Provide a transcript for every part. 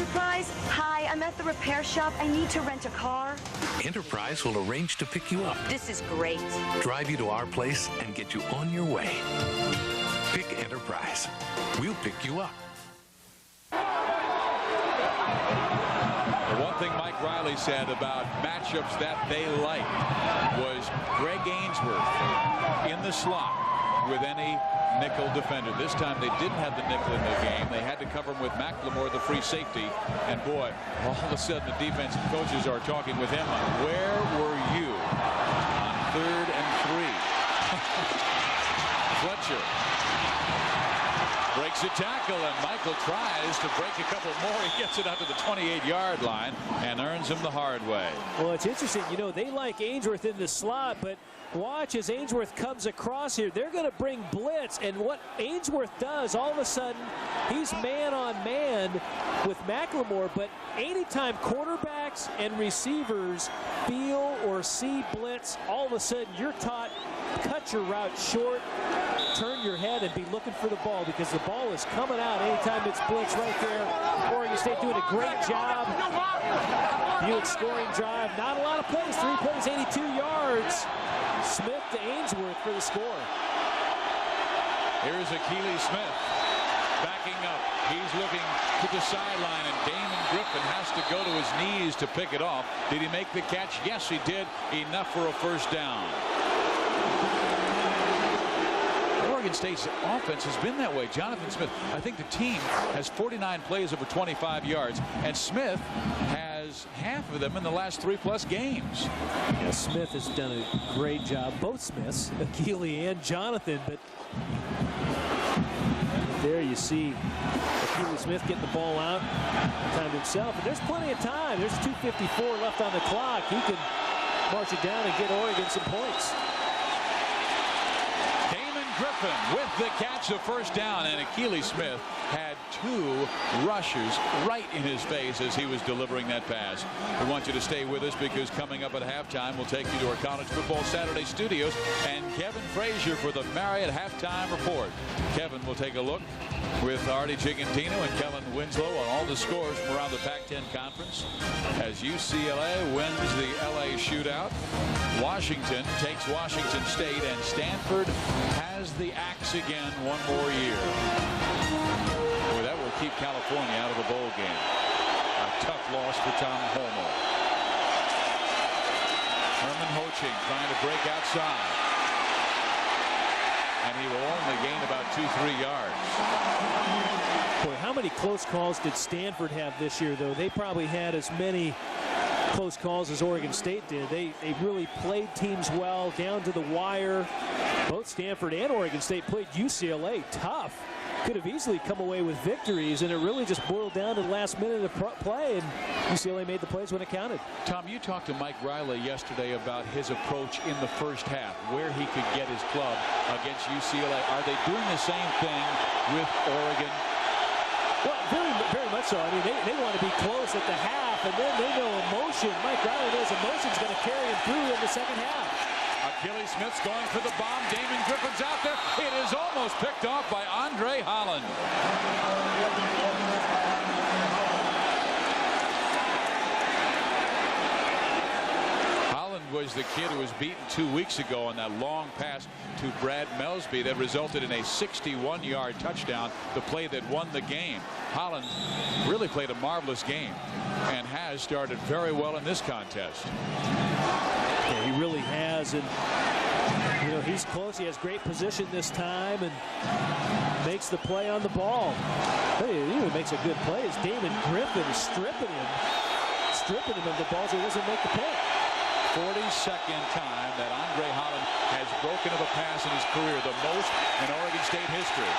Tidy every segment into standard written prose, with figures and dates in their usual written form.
Enterprise? Hi, I'm at the repair shop. I need to rent a car. Enterprise will arrange to pick you up, This is great. drive you to our place, and get you on your way. Pick Enterprise. We'll pick you up. The one thing Mike Riley said about matchups that they liked was Greg Ainsworth in the slot with any nickel defender. This time they didn't have the nickel in the game. They had to cover him with McLemore, the free safety. And boy, all of a sudden the defensive coaches are talking with him on where were you on 3rd and 3. Fletcher breaks a tackle, and Michael tries to break a couple more. He gets it out to the 28-yard line and earns him the hard way. Well, it's interesting. You know, they like Ainsworth in the slot, but watch as Ainsworth comes across here. They're going to bring blitz, and what Ainsworth does, all of a sudden, he's man-on-man with McLemore, but anytime quarterbacks and receivers feel or see blitz, all of a sudden you're taught, cut your route short, turn your head and be looking for the ball, because the ball is coming out anytime it's blitz right there. Oregon State doing a great job. Buick scoring drive. Not a lot of plays. 3 plays, 82 yards. Smith to Ainsworth for the score. Here's Akili Smith backing up. He's looking to the sideline, and Damon Griffin has to go to his knees to pick it off. Did he make the catch? Yes, he did. Enough for a first down. Oregon State's offense has been that way. Jonathan Smith, I think the team has 49 plays over 25 yards, and Smith has half of them in the last 3+ games. Yeah, Smith has done a great job. Both Smiths, Akili and Jonathan, but there you see Akili Smith getting the ball out, timed himself, and there's plenty of time. There's 2:54 left on the clock. He can march it down and get Oregon some points. Griffin with the catch, of first down, and Akili Smith had 2 rushers right in his face as he was delivering that pass. We want you to stay with us, because coming up at halftime, we'll take you to our College Football Saturday studios and Kevin Frazier for the Marriott Halftime Report. Kevin will take a look with Artie Gigantino and Kellen Winslow on all the scores from around the Pac-10 Conference as UCLA wins the LA shootout. Washington takes Washington State, and Stanford has the axe again one more year. Boy, that will keep California out of the bowl game. A tough loss for Tom Holmoe. Herman Hoching trying to break outside, and he will only gain about 2-3 yards. Boy, how many close calls did Stanford have this year, though? They probably had as many close calls as Oregon State did. They really played teams well down to the wire. Both Stanford and Oregon State played UCLA tough. Could have easily come away with victories, and it really just boiled down to the last minute of play, and UCLA made the plays when it counted. Tom, you talked to Mike Riley yesterday about his approach in the first half, where he could get his club against UCLA. Are they doing the same thing with Oregon? Well, very much so. I mean, they want to be close at the half, and then they know emotion. Mike Riley knows emotion's going to carry him through in the second half. Akili Smith's going for the bomb. Damon Griffin's out there. It is almost picked off by Andre Holland. Holland was the kid who was beaten 2 weeks ago on that long pass to Brad Melsby that resulted in a 61-yard touchdown, the play that won the game. Holland really played a marvelous game and has started very well in this contest. Yeah, he really has, and you know, he's close. He has great position this time and makes the play on the ball. But he even makes a good play as Damon Griffin is stripping him of the ball so he doesn't make the pick. 42nd time that Andre Holland has broken of a pass in his career, the most in Oregon State history.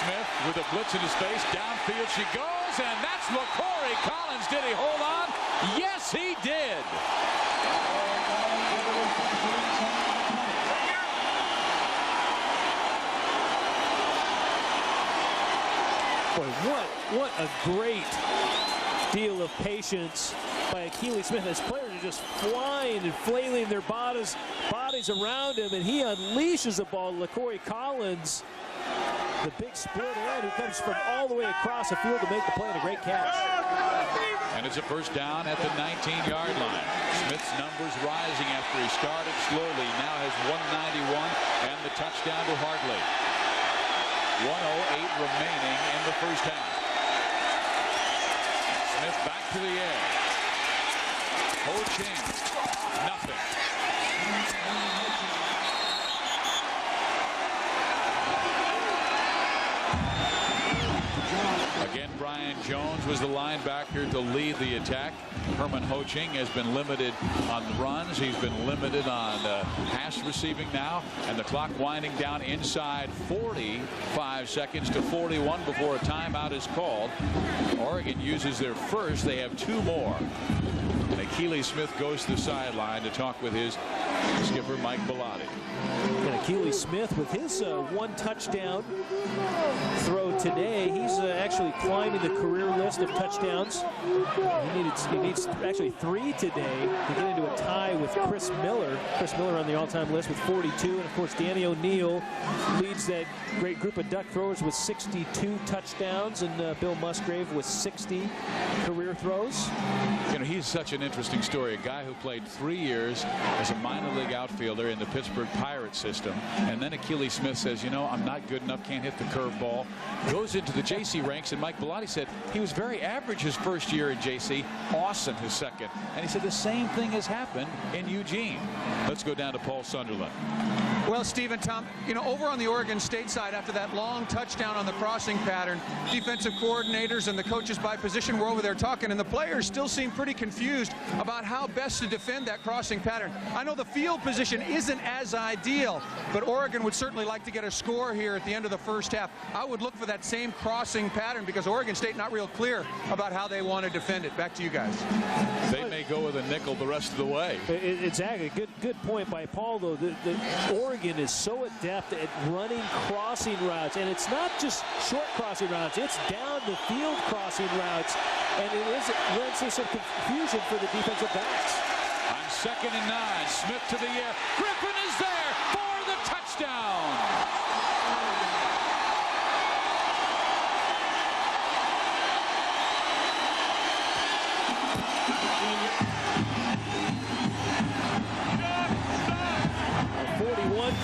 Smith with a blitz in his face, downfield she goes, and that's LaCorey Collins. Did he hold on? Yes, he did. Boy, what a great deal of patience by Akili Smith. His players are just flying and flailing their bodies around him, and he unleashes the ball to LaCorey Collins. the big split end, who comes from all the way across the field to make the play, and a great catch. And it's a first down at the 19-yard line. Smith's numbers rising after he started slowly. Now has 191 and the touchdown to Hartley. 1:08 remaining in the first half. Smith back to the air. Ho Ching, nothing. Again, Brian Jones was the linebacker to lead the attack. Herman Ho Ching has been limited on runs. He's been limited on pass receiving now. And the clock winding down inside 45 seconds to 41 before a timeout is called. Oregon uses their first. They have 2 more. And Akili Smith goes to the sideline to talk with his skipper, Mike Bellotti. And Akili Smith with his 1 touchdown throw today. He's actually climbing the career list of touchdowns. He needs actually 3 today to get into a tie with Chris Miller. Chris Miller on the all-time list with 42. And, of course, Danny O'Neill leads that great group of duck throwers with 62 touchdowns. And Bill Musgrave with 60 career throws. You know, he's such an interesting story. A guy who played 3 years as a minor league outfielder in the Pittsburgh Pirates system. And then Akili Smith says, you know, I'm not good enough, can't hit the curveball. Goes into the JC ranks, and Mike Bellotti said he was very average his first year in JC, awesome his second. And he said the same thing has happened in Eugene. Let's go down to Paul Sunderland. Well, Steve and Tom, you know, over on the Oregon State side, after that long touchdown on the crossing pattern, defensive coordinators and the coaches by position were over there talking, and the players still seem pretty confused about how best to defend that crossing pattern. I know the field position isn't as ideal, but Oregon would certainly like to get a score here at the end of the first half. I would look for that same crossing pattern because Oregon State not real clear about how they want to defend it. Back to you guys. They may go with a nickel the rest of the way. Exactly. Good point by Paul, though. Oregon is so adept at running crossing routes, and it's not just short crossing routes, it's down the field crossing routes, and it lends to some confusion for the defensive backs. On 2nd and 9, Smith to the air. Griffin is there for the touchdown.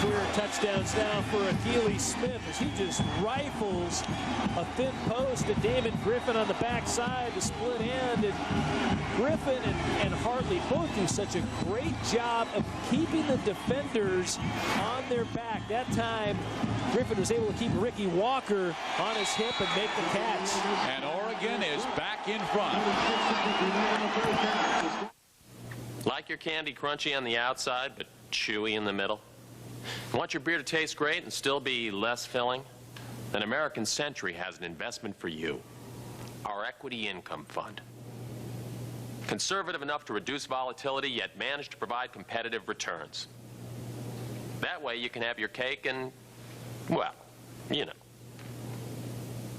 Career touchdowns now for Akili Smith as he just rifles a thin post to Damon Griffin on the backside, the split end. And Griffin and Hartley both do such a great job of keeping the defenders on their back. That time, Griffin was able to keep Ricky Walker on his hip and make the catch. And Oregon is back in front. Like your candy crunchy on the outside, but chewy in the middle? Want your beer to taste great and still be less filling? Then American Century has an investment for you. Our Equity Income Fund. Conservative enough to reduce volatility, yet manage to provide competitive returns. That way you can have your cake and, well, you know.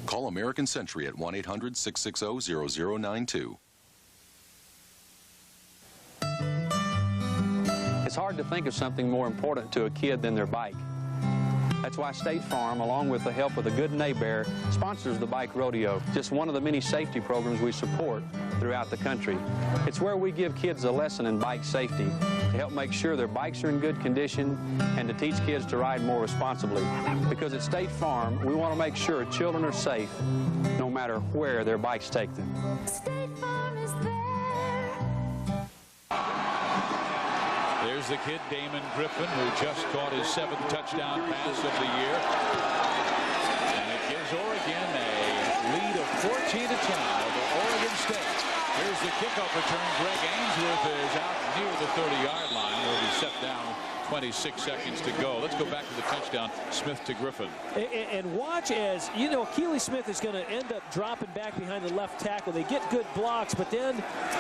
Call American Century at 1-800-660-0092. It's hard to think of something more important to a kid than their bike. That's why State Farm, along with the help of the Good Neighbor, sponsors the Bike Rodeo, just one of the many safety programs we support throughout the country. It's where we give kids a lesson in bike safety to help make sure their bikes are in good condition and to teach kids to ride more responsibly. Because at State Farm, we want to make sure children are safe no matter where their bikes take them. State Farm is there. There's the kid, Damon Griffin, who just caught his 7th touchdown pass of the year. And it gives Oregon a lead of 14-10 over Oregon State. Here's the kickoff return. Greg Ainsworth is out near the 30-yard line. Will be set down. 26 seconds to go. Let's go back to the touchdown. Smith to Griffin. And watch as, you know, Akili Smith is going to end up dropping back behind the left tackle. They get good blocks, but then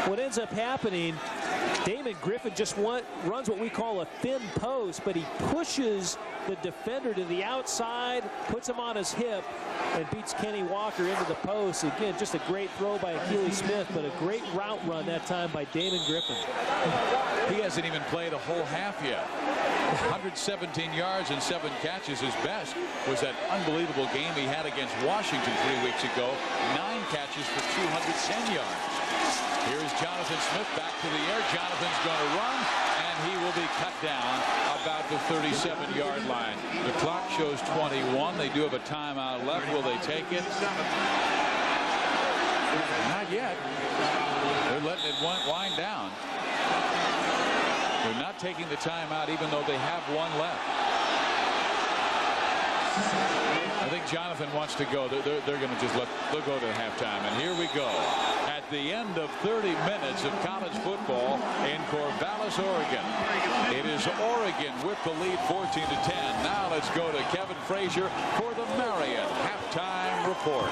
what ends up happening, Damon Griffin just runs what we call a thin post, but he pushes the defender to the outside, puts him on his hip, and beats Kenny Walker into the post. Again, just a great throw by Akili Smith, but a great route run that time by Damon Griffin. He hasn't even played a whole half yet. 117 yards and 7 catches. His best was that unbelievable game he had against Washington 3 weeks ago. 9 catches for 210 yards. Here's Jonathan Smith back to the air. Jonathan's going to run, and he will be cut down about the 37-yard line. The clock shows 21. They do have a timeout left. Will they take it? Not yet. They're letting it wind down. They're not taking the timeout, even though they have one left. I think Jonathan wants to go. They're going to just they'll go to halftime. And here we go. At the end of 30 minutes of college football in Corvallis, Oregon. It is Oregon with the lead 14-10. Now let's go to Kevin Frazier for the Marriott halftime report.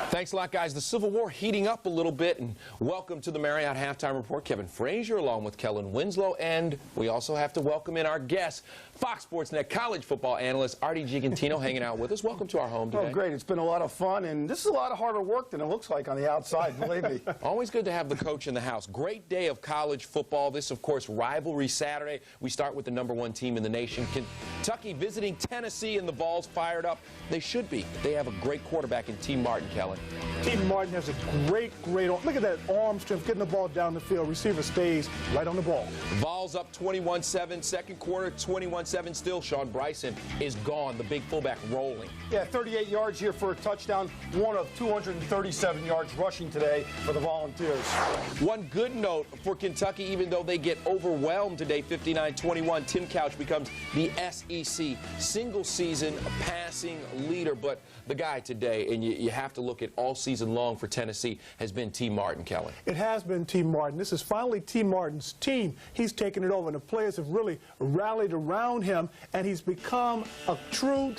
Thanks a lot, guys. The Civil War heating up a little bit, and welcome to the Marriott Halftime Report. Kevin Frazier along with Kellen Winslow, and we also have to welcome in our guest, Fox Sports Net college football analyst Artie Gigantino, hanging out with us. Welcome to our home today. Oh, great. It's been a lot of fun, and this is a lot of harder work than it looks like on the outside, believe me. Always good to have the coach in the house. Great day of college football. This, of course, rivalry Saturday. We start with the -- 1 team in the nation. Kentucky visiting Tennessee, and the Vols fired up. They should be. They have a great quarterback in T. Martin, Kellen. T. Martin has a great look at that arm strength, getting the ball down the field. Receiver stays right on the ball. Vols up 21-7. Second quarter, 21-7 still. Sean Bryson is gone. The big fullback rolling. Yeah, 38 yards here for a touchdown. One of 237 yards rushing today for the Volunteers. One good note for Kentucky, even though they get overwhelmed today, 59-21, Tim Couch becomes the SEC single-season passing leader. But the guy today, and you have to look at all season long for Tennessee, has been T. Martin, Kellen. It has been T. Martin. This is finally T. Martin's team. He's taken it over, and the players have really rallied around him, and he's become a true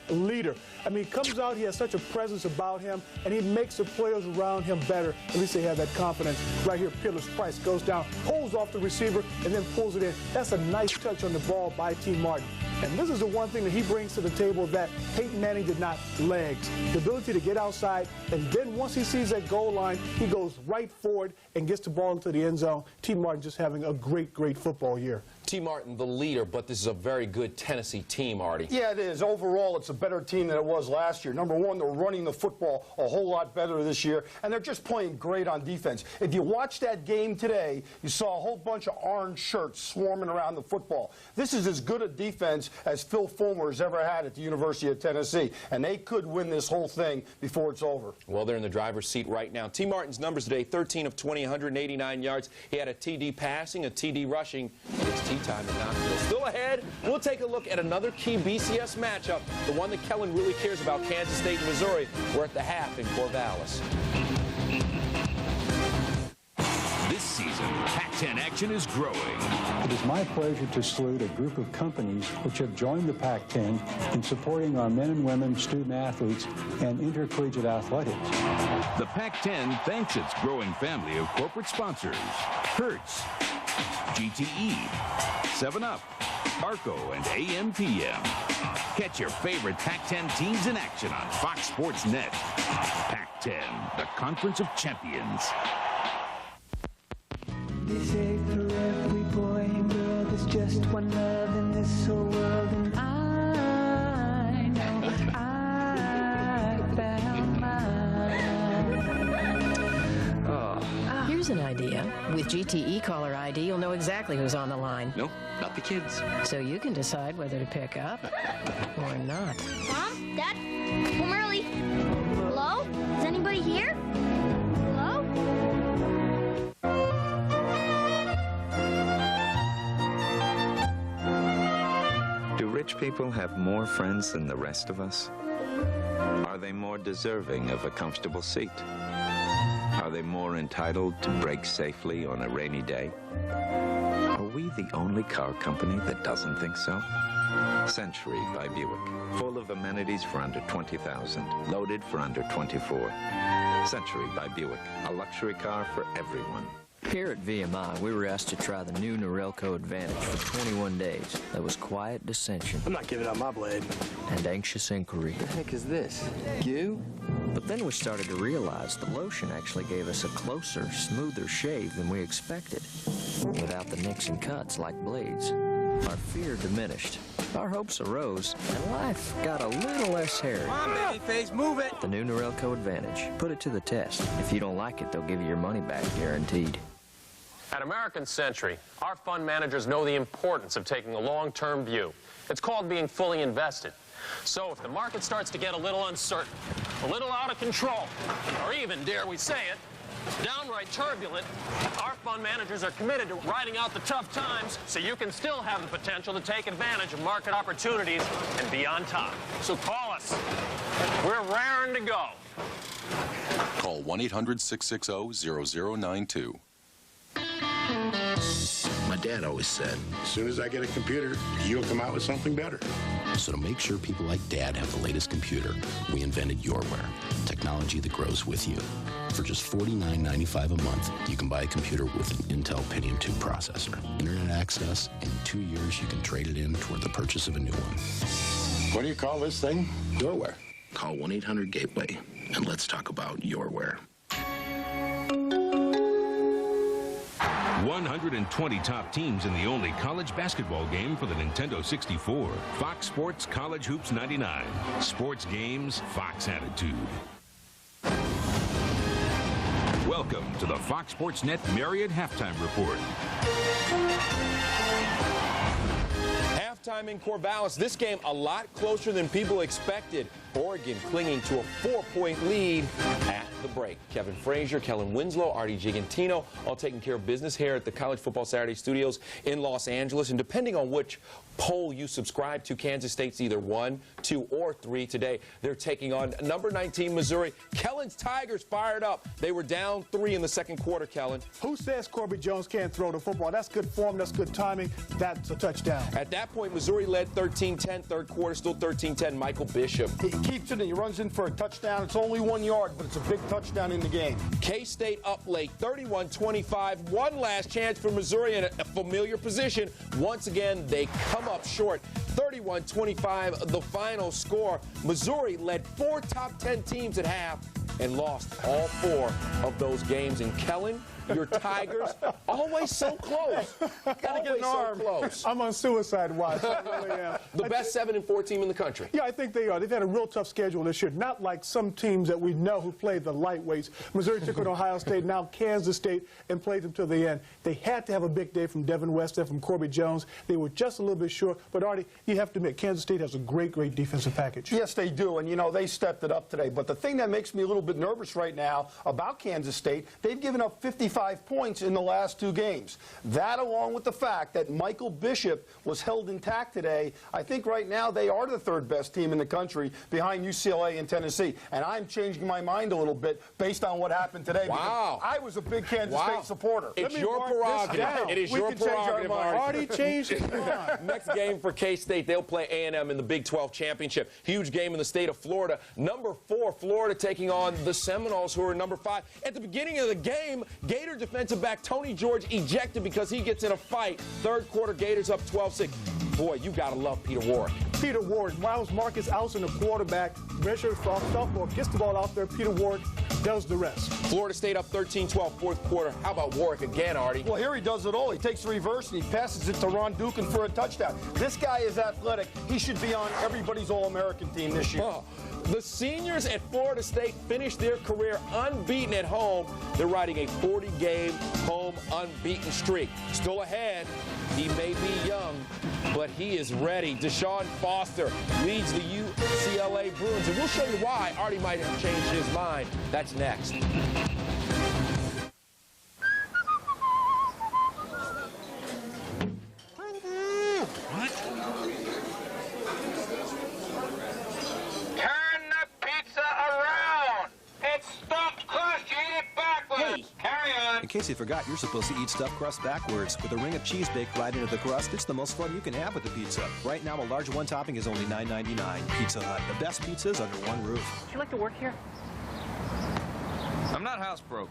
leader. I mean, he comes out, he has such a presence about him, and he makes the players around him better. At least they have that confidence. Right here, Peerless Price goes down, holds off the receiver, and then pulls it in. That's a nice touch on the ball by T. Martin. And this is the one thing that he brings to the table that Peyton Manning did not: legs. The ability to get outside, and then once he sees that goal line, he goes right forward and gets the ball into the end zone. T. Martin just having a great football year. T. Martin, the leader, but this is a very good Tennessee team, Artie. Yeah, it is. Overall, it's a better team than it was last year. Number one, they're running the football a whole lot better this year, and they're just playing great on defense. If you watch that game today, you saw a whole bunch of orange shirts swarming around the football. This is as good a defense as Phil Fulmer has ever had at the University of Tennessee, and they could win this whole thing before it's over. Well, they're in the driver's seat right now. T. Martin's numbers today: 13 of 20, 189 yards. He had a TD passing, a TD rushing. It's tea time in Knoxville. Still ahead, we'll take a look at another key BCS matchup, the one that Kellen really cares about, Kansas State and Missouri. We're at the half in Corvallis. This season, Pac-10 action is growing. It is my pleasure to salute a group of companies which have joined the Pac-10 in supporting our men and women student athletes and intercollegiate athletics. The Pac-10 thanks its growing family of corporate sponsors: Hertz, GTE, 7-Up, Arco, and AM/PM. Catch your favorite Pac-10 teams in action on Fox Sports Net. Pac-10, the Conference of Champions. They say for every boy and girl there's just one love in this whole world, and I know I found mine. Oh. Here's an idea. With GTE Caller ID, you'll know exactly who's on the line. No, not the kids. So you can decide whether to pick up or not. Mom? Dad? Home early. Hello? Is anybody here? Hello? Do rich people have more friends than the rest of us? Are they more deserving of a comfortable seat? Are they more entitled to brake safely on a rainy day? Are we the only car company that doesn't think so? Century by Buick. Full of amenities for under $20,000. Loaded for under $24,000. Century by Buick. A luxury car for everyone. Here at VMI, we were asked to try the new Norelco Advantage for 21 days. There was quiet dissension. I'm not giving up my blade. And anxious inquiry. What the heck is this? Goo? But then we started to realize the lotion actually gave us a closer, smoother shave than we expected, without the nicks and cuts like blades. Our fear diminished, our hopes arose, and life got a little less hairy. Come on, babyface, move it! The new Norelco Advantage. Put it to the test. If you don't like it, they'll give you your money back, guaranteed. At American Century, our fund managers know the importance of taking a long-term view. It's called being fully invested. So if the market starts to get a little uncertain, a little out of control, or even, dare we say it, downright turbulent, our fund managers are committed to riding out the tough times so you can still have the potential to take advantage of market opportunities and be on top. So call us. We're raring to go. Call 1-800-660-0092. My dad always said, as soon as I get a computer, you'll come out with something better. So to make sure people like Dad have the latest computer, we invented YourWare, technology that grows with you. For just $49.95 a month, you can buy a computer with an Intel Pentium 2 processor, internet access, and in 2 years you can trade it in toward the purchase of a new one. What do you call this thing? YourWare. Call 1-800-GATEWAY, and let's talk about YourWare. 120 top teams in the only college basketball game for the Nintendo 64. Fox Sports College Hoops 99. Sports games, Fox attitude. Welcome to the Fox Sports Net Marriott Halftime Report. Halftime in Corvallis. This game a lot closer than people expected. Oregon clinging to a 4-point lead at the break. Kevin Frazier, Kellen Winslow, Artie Gigantino all taking care of business here at the College Football Saturday Studios in Los Angeles. And depending on which poll you subscribe to, Kansas State's either 1, 2, or 3 today. They're taking on number 19 Missouri. Kellen's Tigers fired up. They were down 3 in the second quarter, Kellen. Who says Corby Jones can't throw the football? That's good form. That's good timing. That's a touchdown. At that point, Missouri led 13-10. Third quarter, still 13-10. Michael Bishop. He keeps it and he runs in for a touchdown. It's only 1 yard, but it's a big touchdown in the game. K-State up late, 31-25. One last chance for Missouri in a familiar position. Once again, they come up short. 31-25, the final score. Missouri led 4 top 10 teams at half and lost all 4 of those games. And Kellen, your Tigers, always so close. Gotta get an arm. So close. I'm on suicide watch. I really am. The best 7-4 team in the country. Yeah, I think they are. They've had a real tough schedule this year. Not like some teams that we know who play the lightweights. Missouri took on Ohio State, now Kansas State, and played them to the end. They had to have a big day from Devin West and from Corby Jones. They were just a little bit short. But, Artie, you have to admit, Kansas State has a great, great defensive package. Yes, they do. And, you know, they stepped it up today. But the thing that makes me a little bit nervous right now about Kansas State, they've given up 55 points in the last 2 games. That, along with the fact that Michael Bishop was held intact today, I think right now they are the 3rd best team in the country behind UCLA and Tennessee. And I'm changing my mind a little bit based on what happened today. Wow. I was a big Kansas State supporter. It's your prerogative. It is your prerogative, Artie changed his mind. Next game for K-State, they'll play A&M in the Big 12 Championship. Huge game in the state of Florida. Number 4, Florida taking on the Seminoles, who are number 5. At the beginning of the game, Gator defensive back Tony George ejected because he gets in a fight. Third quarter, Gators up 12-6. Boy, you got to love Peter Warrick. Peter Warrick, Miles Marcus Alson, the quarterback, redshirt sophomore, gets the ball out there. Peter Warrick does the rest. Florida State up 13-12, fourth quarter. How about Warrick again, Artie? Well, here he does it all. He takes the reverse and he passes it to Ron Dukin for a touchdown. This guy is athletic. He should be on everybody's All-American team this year. The seniors at Florida State finished their career unbeaten at home. They're riding a 40-game home unbeaten streak. Still ahead. He may be young, but he is ready. Deshaun Foster leads the UCLA Bruins, and we'll show you why Artie might have changed his mind. That's next. In case you forgot, you're supposed to eat stuffed crust backwards. With a ring of cheese baked right into the crust, it's the most fun you can have with the pizza. Right now, a large one topping is only $9.99. Pizza Hut, the best pizzas under one roof. Would you like to work here? I'm not housebroken.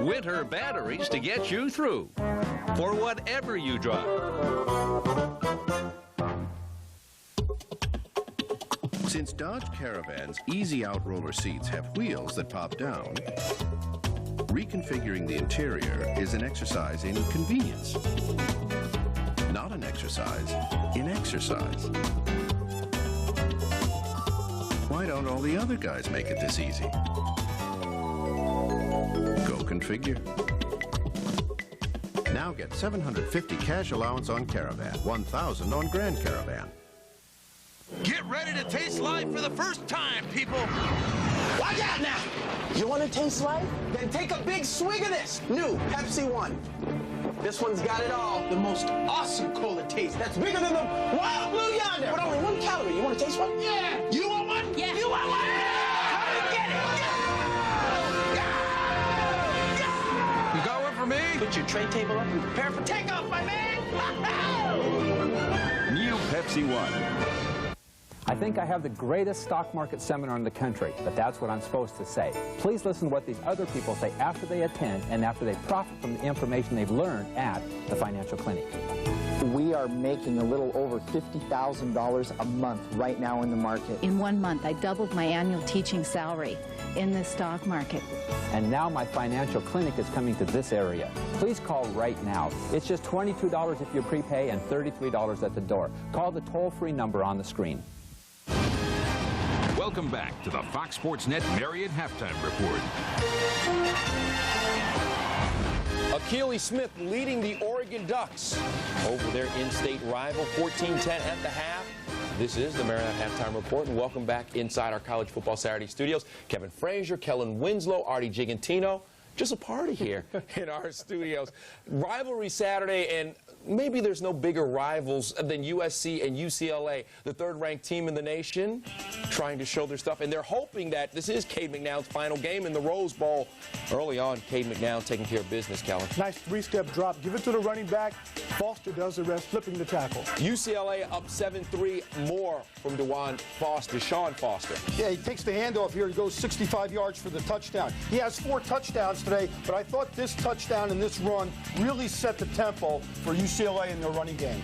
Winter batteries to get you through for whatever you drive. Since Dodge Caravan's easy out roller seats have wheels that pop down, reconfiguring the interior is an exercise in convenience, not an exercise in exercise. Why don't all the other guys make it this easy? Go configure. Now get $750 cash allowance on Caravan, $1,000 on Grand Caravan. Get ready to taste life for the first time, people. Watch out now. You want to taste life? Then take a big swig of this new Pepsi One. This one's got it all. The most awesome cola taste that's bigger than the Wild Blue Yonder. But only 1 calorie. You want to taste one? Yeah. You want one? Yeah. You want one? Come and get it. You got one for me? Put your tray table up and prepare for takeoff, my man. New Pepsi One. I think I have the greatest stock market seminar in the country, but that's what I'm supposed to say. Please listen to what these other people say after they attend and after they profit from the information they've learned at the financial clinic. We are making a little over $50,000 a month right now in the market. In 1 month, I doubled my annual teaching salary in the stock market. And now my financial clinic is coming to this area. Please call right now. It's just $22 if you prepay and $33 at the door. Call the toll-free number on the screen. Welcome back to the Fox Sports Net Marriott Halftime Report. Achilles Smith leading the Oregon Ducks over their in-state rival, 14-10 at the half. This is the Marriott Halftime Report, and welcome back inside our College Football Saturday studios. Kevin Frazier, Kellen Winslow, Artie Gigantino. Just a party here in our studios. Rivalry Saturday, and maybe there's no bigger rivals than USC and UCLA, the third-ranked team in the nation, trying to show their stuff. And they're hoping that this is Cade McNown's final game in the Rose Bowl. Early on, Cade McNown taking care of business, Kellen. Nice three-step drop. Give it to the running back. Foster does the rest, flipping the tackle. UCLA up 7-3, more from Deshaun Foster. Yeah, he takes the handoff here. He goes 65 yards for the touchdown. He has 4 touchdowns today, but I thought this touchdown and this run really set the tempo for UCLA in their running game.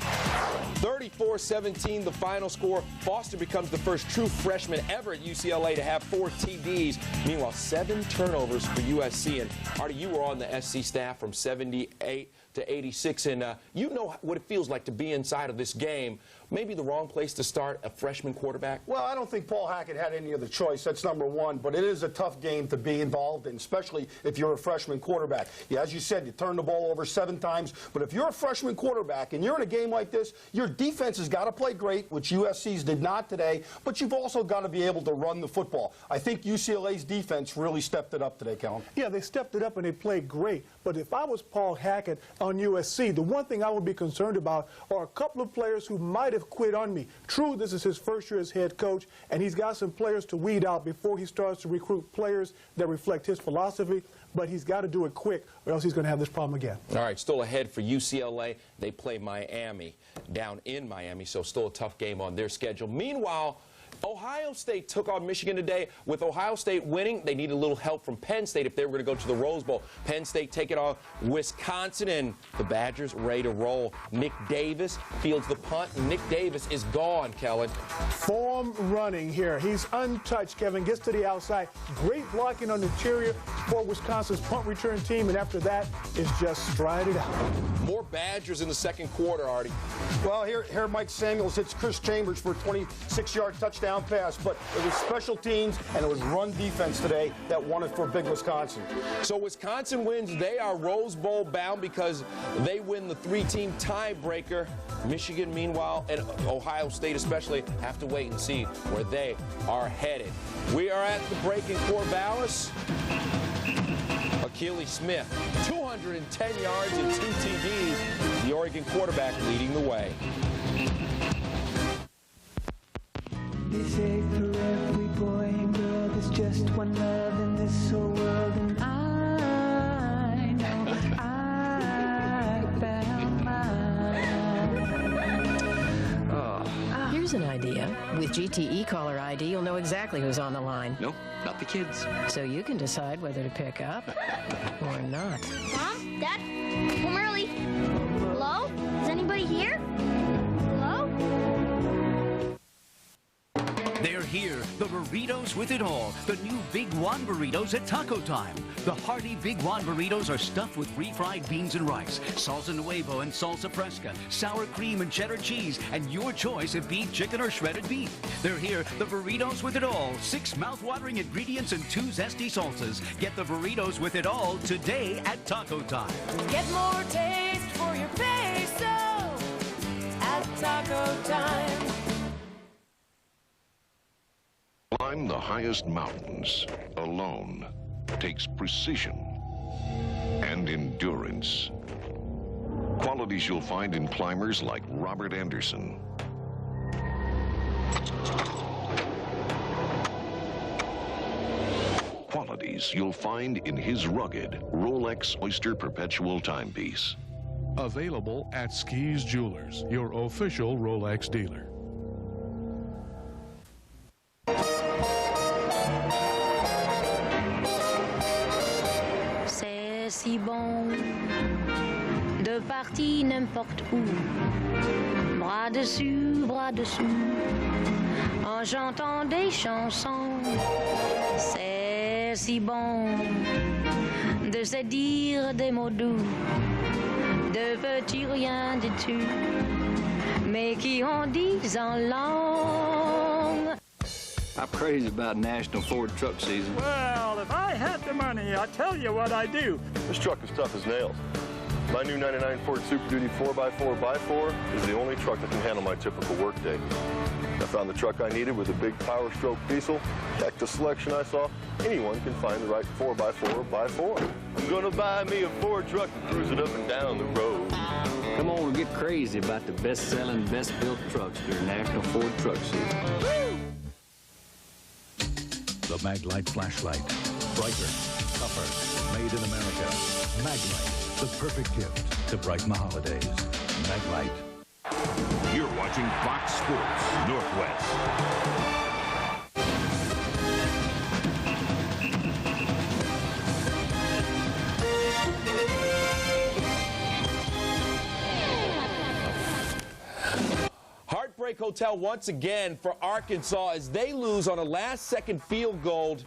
34-17, the final score. Foster becomes the first true freshman ever at UCLA to have 4 TDs. Meanwhile, 7 turnovers for USC. And Artie, you were on the SC staff from 78 to 86, and you know what it feels like to be inside of this game. Maybe the wrong place to start a freshman quarterback? Well, I don't think Paul Hackett had any other choice. That's number one. But it is a tough game to be involved in, especially if you're a freshman quarterback. Yeah, as you said, you turn the ball over 7 times. But if you're a freshman quarterback and you're in a game like this, your defense has got to play great, which USC's did not today. But you've also got to be able to run the football. I think UCLA's defense really stepped it up today, Kellen. Yeah, they stepped it up and they played great. But if I was Paul Hackett on USC, the one thing I would be concerned about are a couple of players who might have quit on me. True, this is his first year as head coach, and he's got some players to weed out before he starts to recruit players that reflect his philosophy, but he's got to do it quick or else he's going to have this problem again. All right, still ahead for UCLA. They play Miami down in Miami, so still a tough game on their schedule. Meanwhile, Ohio State took on Michigan today. With Ohio State winning, they need a little help from Penn State if they were going to go to the Rose Bowl. Penn State taking on Wisconsin, and the Badgers ready to roll. Nick Davis fields the punt. Nick Davis is gone, Kellen. Form running here. He's untouched, Kevin. Gets to the outside. Great blocking on the interior for Wisconsin's punt return team, and after that, is just stride it out. More Badgers in the second quarter, Artie. Well, here Mike Samuels hits Chris Chambers for a 26-yard touchdown pass, but it was special teams and it was run defense today that won it for big Wisconsin. So Wisconsin wins. They are Rose Bowl bound because they win the 3-team tiebreaker. Michigan, meanwhile, and Ohio State especially have to wait and see where they are headed. We are at the break in Corvallis. Achilles Smith, 210 yards and 2 TDs. The Oregon quarterback leading the way. They say for every boy one love in this whole world, and I know I found mine. Here's an idea. With GTE caller ID, you'll know exactly who's on the line. No, not the kids. So you can decide whether to pick up or not. Mom? Dad? Home early. Hello? Is anybody here? Hello? They're here, the burritos with it all. The new Big One burritos at Taco Time. The hearty Big One burritos are stuffed with refried beans and rice, salsa nuevo and salsa fresca, sour cream and cheddar cheese, and your choice of beef, chicken, or shredded beef. They're here, the burritos with it all. 6 mouth-watering ingredients and 2 zesty salsas. Get the burritos with it all today at Taco Time. Get more taste for your peso at Taco Time. Climb the highest mountains alone takes precision and endurance. Qualities you'll find in climbers like Robert Anderson. Qualities you'll find in his rugged Rolex Oyster Perpetual timepiece. Available at Skis Jewelers, your official Rolex dealer. C'est si bon de partir n'importe où, bras dessus, en chantant des chansons. C'est si bon de se dire des mots doux, de petits rien du tout, mais qui en disent en langue. I'm crazy about National Ford Truck Season. Well, if I had the money, I tell you what I'd do. This truck is tough as nails. My new 99 Ford Super Duty 4x4x4 is the only truck that can handle my typical workday. I found the truck I needed with a big power stroke diesel. Heck, the selection I saw, anyone can find the right 4x4x4. I'm gonna buy me a Ford truck and cruise it up and down the road. Come on and get crazy about the best-selling, best-built trucks during National Ford Truck Season. Woo! The Maglite flashlight. Brighter, tougher, made in America. Maglite, the perfect gift to brighten the holidays. Maglite. You're watching Fox Sports Northwest. Heartbreak Hotel once again for Arkansas as they lose on a last-second field goal.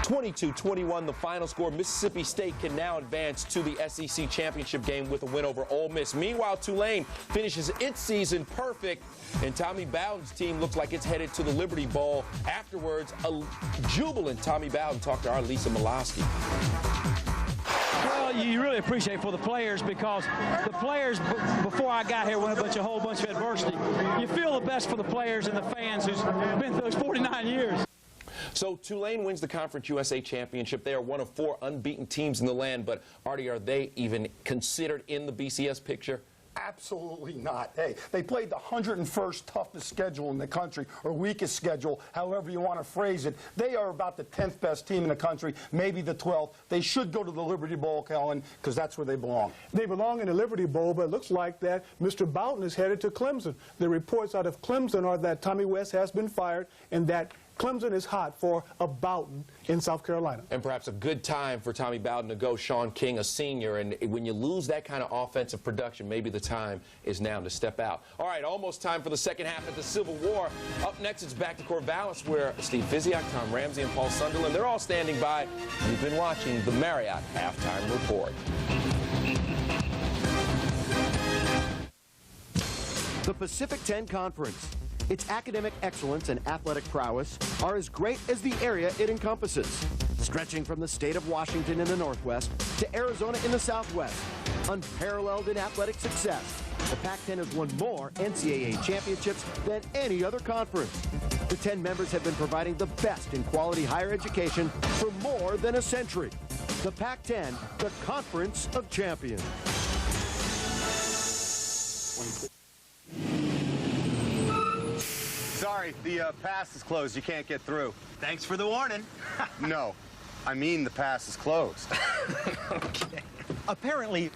22-21 the final score. Mississippi State can now advance to the SEC championship game with a win over Ole Miss. Meanwhile, Tulane finishes its season perfect, and Tommy Bowden's team looks like it's headed to the Liberty Bowl. Afterwards, a jubilant Tommy Bowden talked to our Lisa Milosky. Well, you really appreciate for the players because the players, before I got here, went a whole bunch of adversity. You feel the best for the players and the fans who's been through those 49 years. So Tulane wins the Conference USA Championship. They are one of 4 unbeaten teams in the land, but Artie, are they even considered in the BCS picture? Absolutely not. Hey, they played the 101st toughest schedule in the country, or weakest schedule, however you want to phrase it. They are about the 10th best team in the country, maybe the 12th. They should go to the Liberty Bowl, Kellen, because that's where they belong. They belong in the Liberty Bowl, but it looks like that Mr. Bowden is headed to Clemson. The reports out of Clemson are that Tommy West has been fired and that Clemson is hot for a Bowden in South Carolina. And perhaps a good time for Tommy Bowden to go. Sean King, a senior, and when you lose that kind of offensive production, maybe the time is now to step out. All right, almost time for the second half of the Civil War. Up next, it's back to Corvallis, where Steve Physiak, Tom Ramsey, and Paul Sunderland, they're all standing by. You've been watching the Marriott Halftime Report. The Pacific 10 Conference. Its academic excellence and athletic prowess are as great as the area it encompasses, stretching from the state of Washington in the northwest to Arizona in the southwest. Unparalleled in athletic success, the Pac-10 has won more NCAA championships than any other conference. The 10 members have been providing the best in quality higher education for more than a century. The Pac-10, the Conference of Champions. Sorry, Sorry, the pass is closed. You can't get through. Thanks for the warning. No, I mean the pass is closed. Okay. Apparently,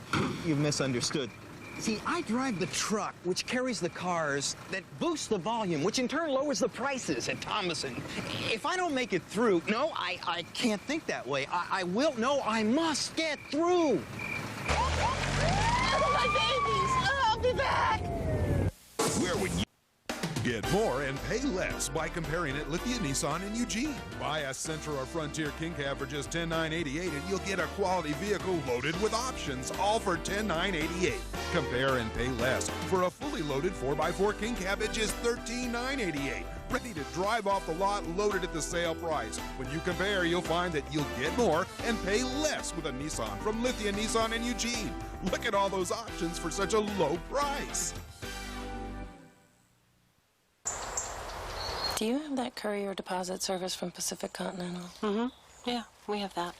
you've misunderstood. See, I drive the truck, which carries the cars that boost the volume, which in turn lowers the prices at Thomason. If I don't make it through, no, I can't think that way. I will, no, I must get through. My babies! I'll be back! Where would you get more and pay less by comparing at Lithia Nissan in Eugene? Buy a Sentra or Frontier King Cab for just $10,988 and you'll get a quality vehicle loaded with options, all for $10,988. Compare and pay less for a fully loaded 4x4 King Cab at just $13,988. Ready to drive off the lot, loaded at the sale price. When you compare, you'll find that you'll get more and pay less with a Nissan from Lithia Nissan in Eugene. Look at all those options for such a low price. Do you have that courier deposit service from Pacific Continental? Mm-hmm. Yeah, we have that.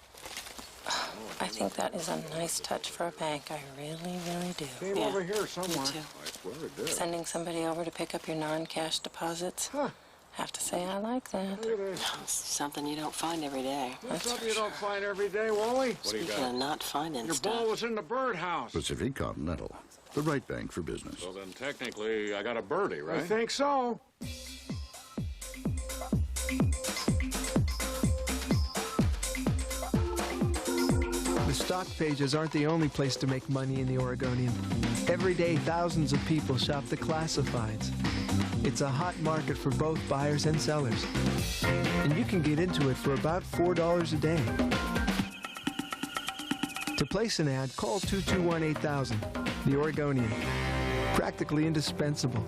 I think that is a nice touch for a bank. I really, really do. Came over here somewhere. Me too. I swear it did. Sending somebody over to pick up your non-cash deposits. Huh. Have to say I like that. Look at this. Something you don't find every day. That's something you don't find every day, Wally. Speaking of not finding Your stuff. ball was in the birdhouse. Pacific Continental, the right bank for business. So then technically I got a birdie, right? I think so. The stock pages aren't the only place to make money in the Oregonian. Every day, thousands of people shop the classifieds. It's a hot market for both buyers and sellers. And you can get into it for about $4 a day. To place an ad, call 221-8000. The Oregonian. Practically indispensable.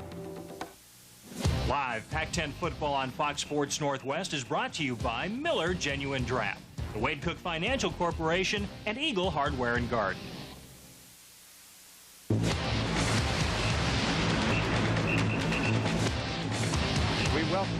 Live Pac-10 football on Fox Sports Northwest is brought to you by Miller Genuine Draft, the Wade Cook Financial Corporation, and Eagle Hardware and Garden. We welcome.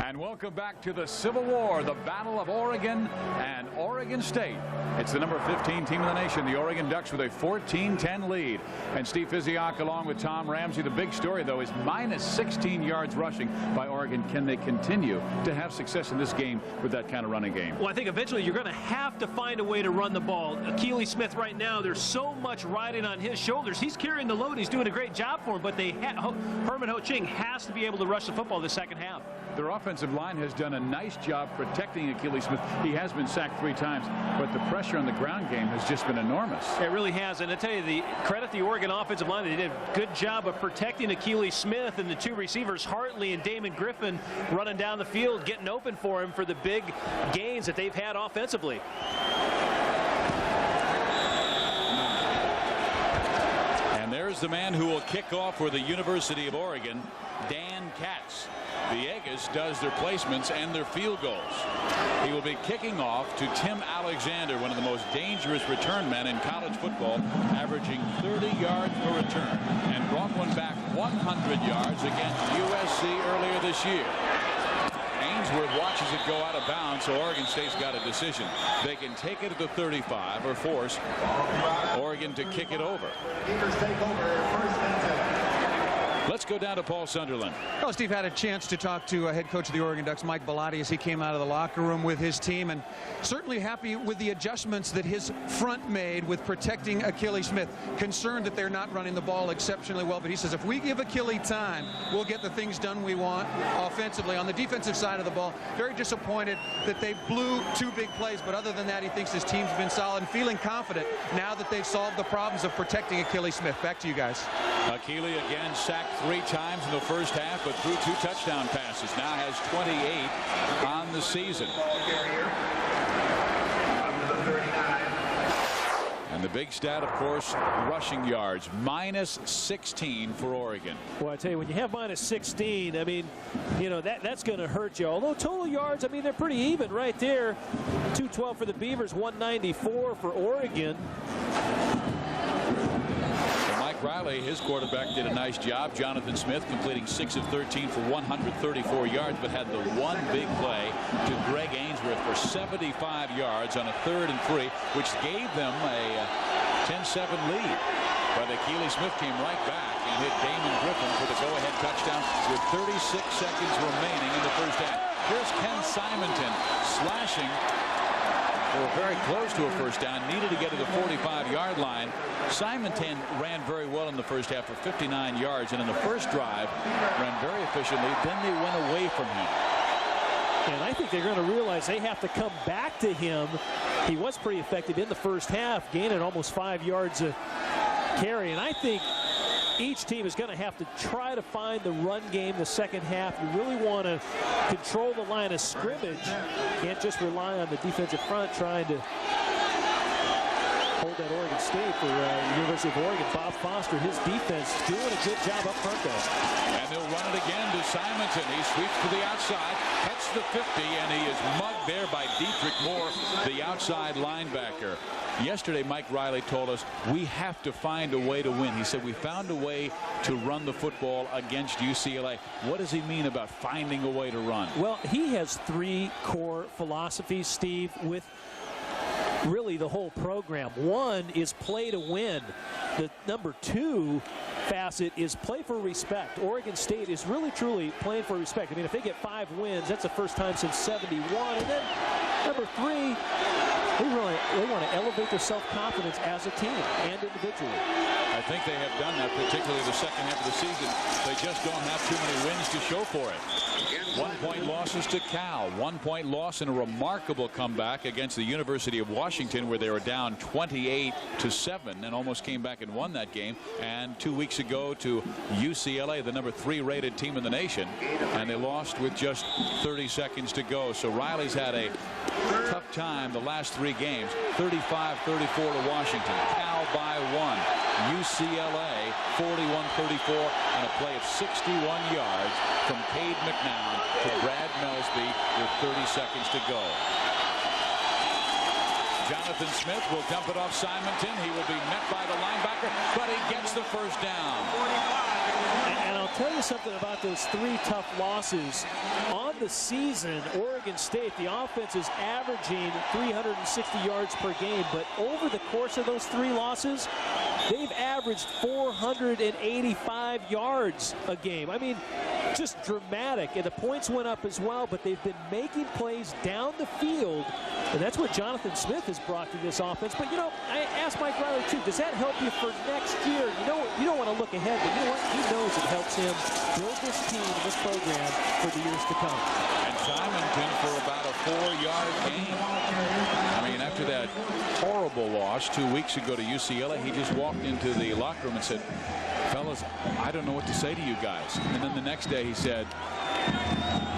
And welcome back to the Civil War, the Battle of Oregon and Oregon State. It's the number 15 team in the nation, the Oregon Ducks, with a 14-10 lead. And Steve Physiak along with Tom Ramsey. The big story, though, is minus 16 yards rushing by Oregon. Can they continue to have success in this game with that kind of running game? Well, I think eventually you're going to have to find a way to run the ball. Akili Smith right now, there's so much riding on his shoulders. He's carrying the load. He's doing a great job for him, but Herman Ho-Ching has to be able to rush the football the second half. Their offensive line has done a nice job protecting Akili Smith. He has been sacked 3 times, but the pressure on the ground game has just been enormous. It really has, and I tell you, the credit the Oregon offensive line. They did a good job of protecting Akili Smith and the 2 receivers, Hartley and Damon Griffin, running down the field, getting open for him for the big gains that they've had offensively. And there's the man who will kick off for the University of Oregon, Dan Katz. The Aggies does their placements and their field goals. He will be kicking off to Tim Alexander, one of the most dangerous return men in college football, averaging 30 yards per return, and brought one back 100 yards against USC earlier this year. Ainsworth watches it go out of bounds, so Oregon State's got a decision. They can take it at the 35 or force Oregon to kick it over. Beavers take over first and 10. Let's go down to Paul Sunderland. Well, Steve had a chance to talk to head coach of the Oregon Ducks, Mike Bellotti, as he came out of the locker room with his team, and certainly happy with the adjustments that his front made with protecting Akili Smith. Concerned that they're not running the ball exceptionally well, but he says if we give Akili time, we'll get the things done we want offensively. On the defensive side of the ball, very disappointed that they blew 2 big plays, but other than that, he thinks his team's been solid and feeling confident now that they've solved the problems of protecting Akili Smith. Back to you guys. Akili again sacked 3 times in the first half, but threw 2 touchdown passes. Now has 28 on the season. And the big stat, of course, rushing yards, minus 16 for Oregon. Well, I tell you, when you have minus 16, I mean, you know, that's going to hurt you. Although total yards, I mean, they're pretty even right there. 212 for the Beavers, 194 for Oregon. Riley, his quarterback, did a nice job. Jonathan Smith completing 6 of 13 for 134 yards, but had the one big play to Greg Ainsworth for 75 yards on a 3rd and 3, which gave them a 10-7 lead. But the Keeley-Smith came right back and hit Damon Griffin for the go-ahead touchdown with 36 seconds remaining in the first half. Here's Ken Simonton slashing for very close to a first down. Needed to get to the 45-yard line. Simonton ran very well in the first half for 59 yards, and in the first drive ran very efficiently. Then they went away from him. And I think they're going to realize they have to come back to him. He was pretty effective in the first half, gaining almost 5 yards a carry. And I think each team is going to have to try to find the run game the second half. You really want to control the line of scrimmage. Can't just rely on the defensive front trying to hold that Oregon State for the University of Oregon. Bob Foster, his defense, doing a good job up front there. And they'll run it again to Simonton. He sweeps to the outside, cuts the 50, and he is mugged there by Dietrich Moore, the outside linebacker. Yesterday, Mike Riley told us we have to find a way to win. He said we found a way to run the football against UCLA. What does he mean about finding a way to run? Well, he has 3 core philosophies, Steve, with really the whole program. One is play to win. The number 2 facet is play for respect. Oregon State is really truly playing for respect. I mean, if they get 5 wins, that's the first time since '71. And then number 3, they want to elevate their self-confidence as a team and individually. I think they have done that, particularly the second half of the season. They just don't have too many wins to show for it. 1-point losses to Cal. 1-point loss in a remarkable comeback against the University of Washington, where they were down 28-7 and almost came back and won that game. And 2 weeks ago to UCLA, the number 3 rated team in the nation, and they lost with just 30 seconds to go. So Riley's had a tough time the last 3 games. 35-34 to Washington. Cal by 1. UCLA 41-34, and a play of 61 yards from Cade McNown to Brad Melsby with 30 seconds to go. Jonathan Smith will dump it off Simonton. He will be met by the linebacker, but he gets the first down. And I'll tell you something about those 3 tough losses. On the season, Oregon State, the offense is averaging 360 yards per game, but over the course of those 3 losses, they've averaged 485 yards a game. I mean, just dramatic. And the points went up as well, but they've been making plays down the field, and that's what Jonathan Smith has brought to this offense. But, you know, I asked Mike Riley, too, does that help you for next year? You don't want to look ahead, but you know what? He knows it helps him build this team and this program for the years to come. And Simonton for about a 4-yard gain. I mean, after that horrible loss 2 weeks ago to UCLA, he just walked into the locker room and said, fellas, I don't know what to say to you guys. And then the next day he said,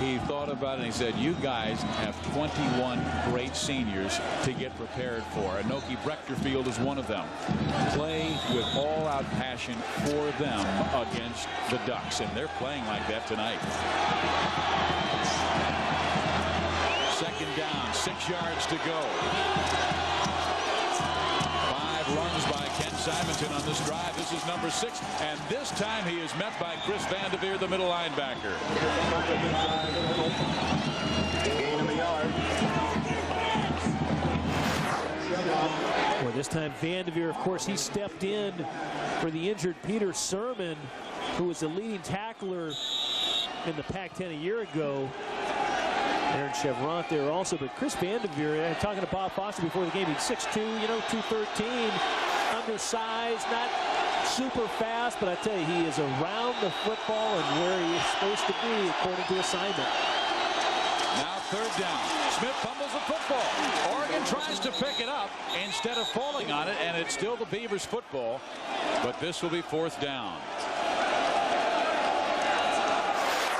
he thought about it and he said, you guys have 21 great seniors to get prepared for. Anoki Brechterfield is one of them. Play with all-out passion for them against the Ducks, and they're playing like that tonight. Second down, 6 yards to go. 5 runs by Ken Simonton on this drive. This is number 6, and this time he is met by Chris Vanderveer, the middle linebacker. Gain of a yard. Well, this time Vanderveer, of course, he stepped in for the injured Peter Sermon, who was the leading tackler in the Pac-10 a year ago. Aaron Chevront there also, but Chris Vanderveer, talking to Bob Foster before the game, he's 6'2", 213, undersized, not super fast, but I tell you, he is around the football and where he is supposed to be according to assignment. Now 3rd down. Smith fumbles the football. Oregon tries to pick it up instead of falling on it, and it's still the Beavers football, but this will be 4th down.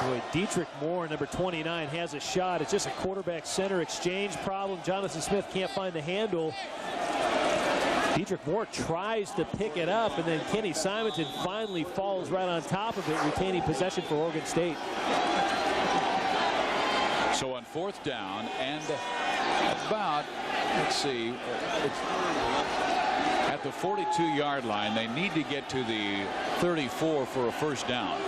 Boy, Dietrich Moore, number 29, has a shot. It's just a quarterback-center exchange problem. Jonathan Smith can't find the handle. Dietrich Moore tries to pick it up, and then Kenny Simonton finally falls right on top of it, retaining possession for Oregon State. So on 4th down and about, let's see, at the 42-yard line, they need to get to the 34 for a 1st down.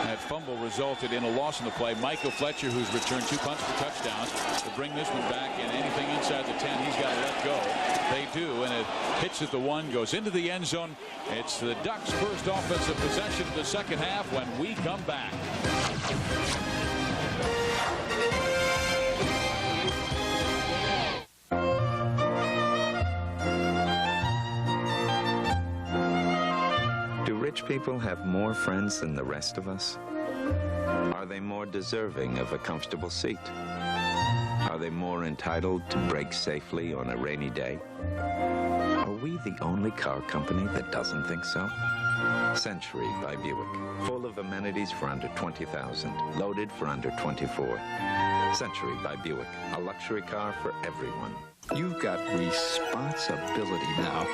That fumble resulted in a loss in the play. Michael Fletcher, who's returned 2 punts for touchdowns, to bring this one back, and anything inside the 10, he's got to let go. They do, and it hits at the 1, goes into the end zone. It's the Ducks' first offensive possession of the second half when we come back. Do rich people have more friends than the rest of us? Are they more deserving of a comfortable seat? Are they more entitled to brake safely on a rainy day? Are we the only car company that doesn't think so? Century by Buick. Full of amenities for under $20,000. Loaded for under $24,000. Century by Buick. A luxury car for everyone. You've got responsibility now.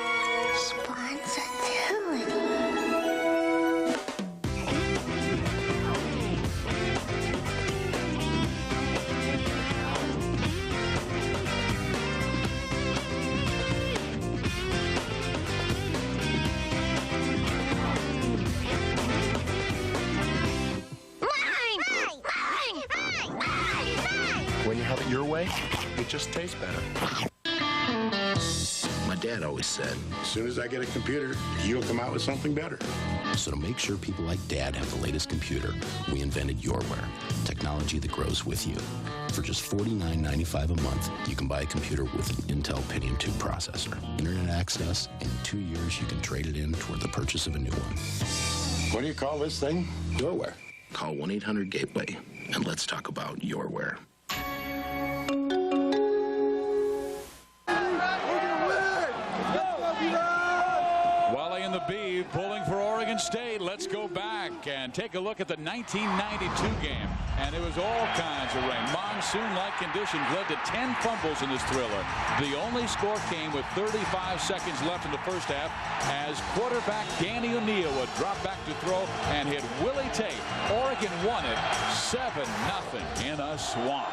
When you have it your way, it just tastes better. My dad always said, as soon as I get a computer, you'll come out with something better. So to make sure people like Dad have the latest computer, we invented YourWare, technology that grows with you. For just $49.95 a month, you can buy a computer with an Intel Pentium 2 processor, internet access, and in 2 years you can trade it in toward the purchase of a new one. What do you call this thing? YourWare. Call 1-800-GATEWAY and let's talk about YourWare. Wally and the Beavs pulling for Oregon State. Let's go back and take a look at the 1992 game. And it was all kinds of rain. Monsoon-like conditions led to 10 fumbles in this thriller. The only score came with 35 seconds left in the first half as quarterback Danny O'Neill would drop back to throw and hit Willie Tate. Oregon won it 7-0 in a swamp.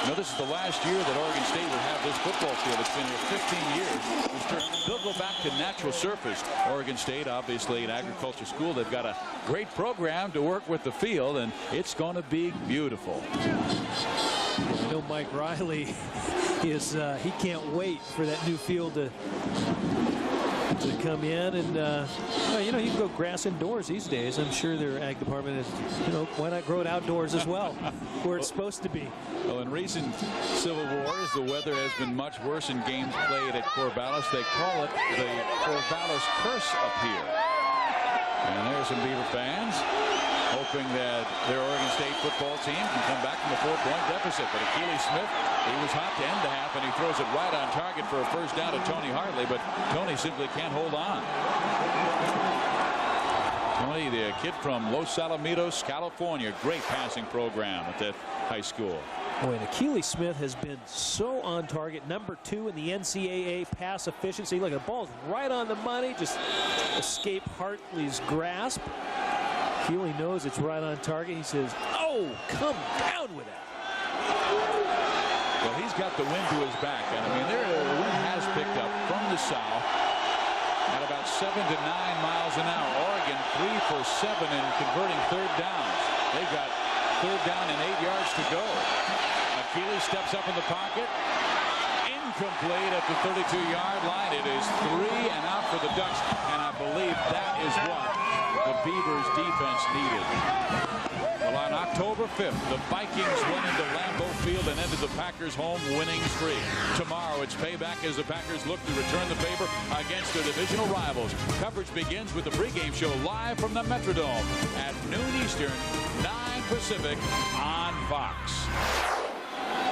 You know, this is the last year that Oregon State would have this football field. It's been here 15 years. They'll go back to natural surface. Oregon State, obviously an agriculture school. They've got a great program to work with the field, and it's going to be beautiful. I know Mike Riley is, he can't wait for that new field to come in, and well, you know, you can go grass indoors these days. I'm sure their ag department is, you know, why not grow it outdoors as well, where it's supposed to be. Well, in recent Civil Wars, the weather has been much worse in games played at Corvallis. They call it the Corvallis curse up here. And there's some Beaver fans hoping that their Oregon State football team can come back from a 4-point deficit. But Achilles Smith, he was hot to end the half, and he throws it right on target for a first down to Tony Hartley, but Tony simply can't hold on. Tony, the kid from Los Alamitos, California, great passing program at that high school. Boy, and Achilles Smith has been so on target. Number 2 in the NCAA pass efficiency. Look, the ball's right on the money. Just escape Hartley's grasp. Achilles knows it's right on target. He says, oh, come down with it. Well, he's got the wind to his back. And I mean, the wind has picked up from the south at about 7 to 9 miles an hour. Oregon 3 for 7 in converting third downs. They've got third down and 8 yards to go. Achilles steps up in the pocket. Incomplete at the 32-yard line. It is 3 and out for the Ducks, and I believe that is what the Beavers defense needed. Well, on October 5th, the Vikings went into Lambeau Field and ended the Packers' home winning streak. Tomorrow, it's payback as the Packers look to return the favor against their divisional rivals. Coverage begins with the pregame show live from the Metrodome at noon Eastern, 9 Pacific on Fox.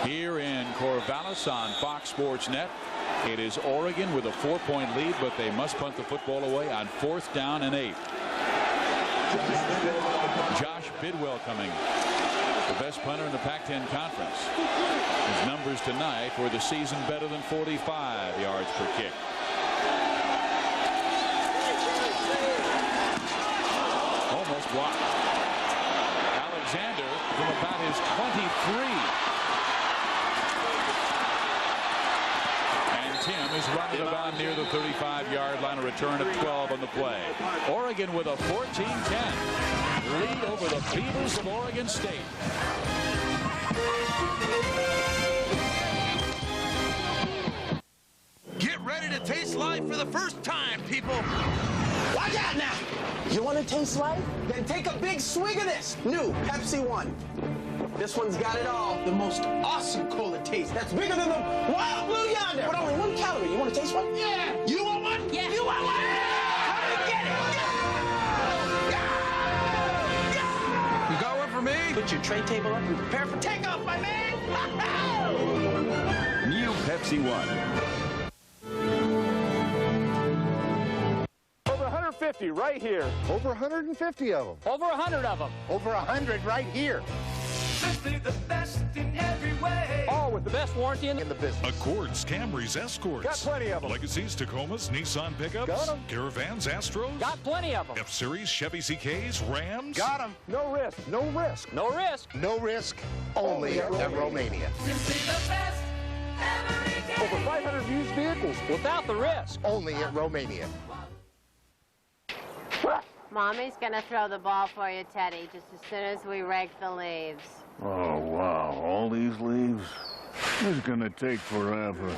Here in Corvallis on Fox Sports Net, it is Oregon with a 4-point lead, but they must punt the football away on 4th down and 8. Josh Bidwell coming, the best punter in the Pac-10 Conference. His numbers tonight for the season better than 45 yards per kick. Almost blocked. Alexander from about his 23. Tim is running about near the 35-yard line. A return of 12 on the play. Oregon with a 14-10 lead over the Beavers of Oregon State. Get ready to taste life for the first time, people. Watch out now. You want to taste life? Then take a big swig of this new Pepsi One. This one's got it all. The most awesome cola taste that's bigger than the Wild Blue Yonder. But only 1 calorie. You want to taste one? Yeah. You want one? Yeah. You want one? Come and get it. You got one for me? Put your tray table up and prepare for takeoff, my man. New Pepsi One. Over 150 right here. Over 150 of them. Over 100 of them. Over 100 right here. Simply the best in every way. All with the best warranty in the business. Accords, Camrys, Escorts. Got plenty of them. Legacies, Tacomas, Nissan pickups. Got 'em. Caravans, Astros. Got plenty of them. F-Series, Chevy CKs, Rams. Got them. No risk. No risk. No risk. No risk. Only at Romania. Simply the best every day. Over 500 used vehicles without the risk. Only at Romania. Mommy's gonna throw the ball for you, Teddy, just as soon as we rake the leaves. Oh, wow. All these leaves? This is gonna take forever.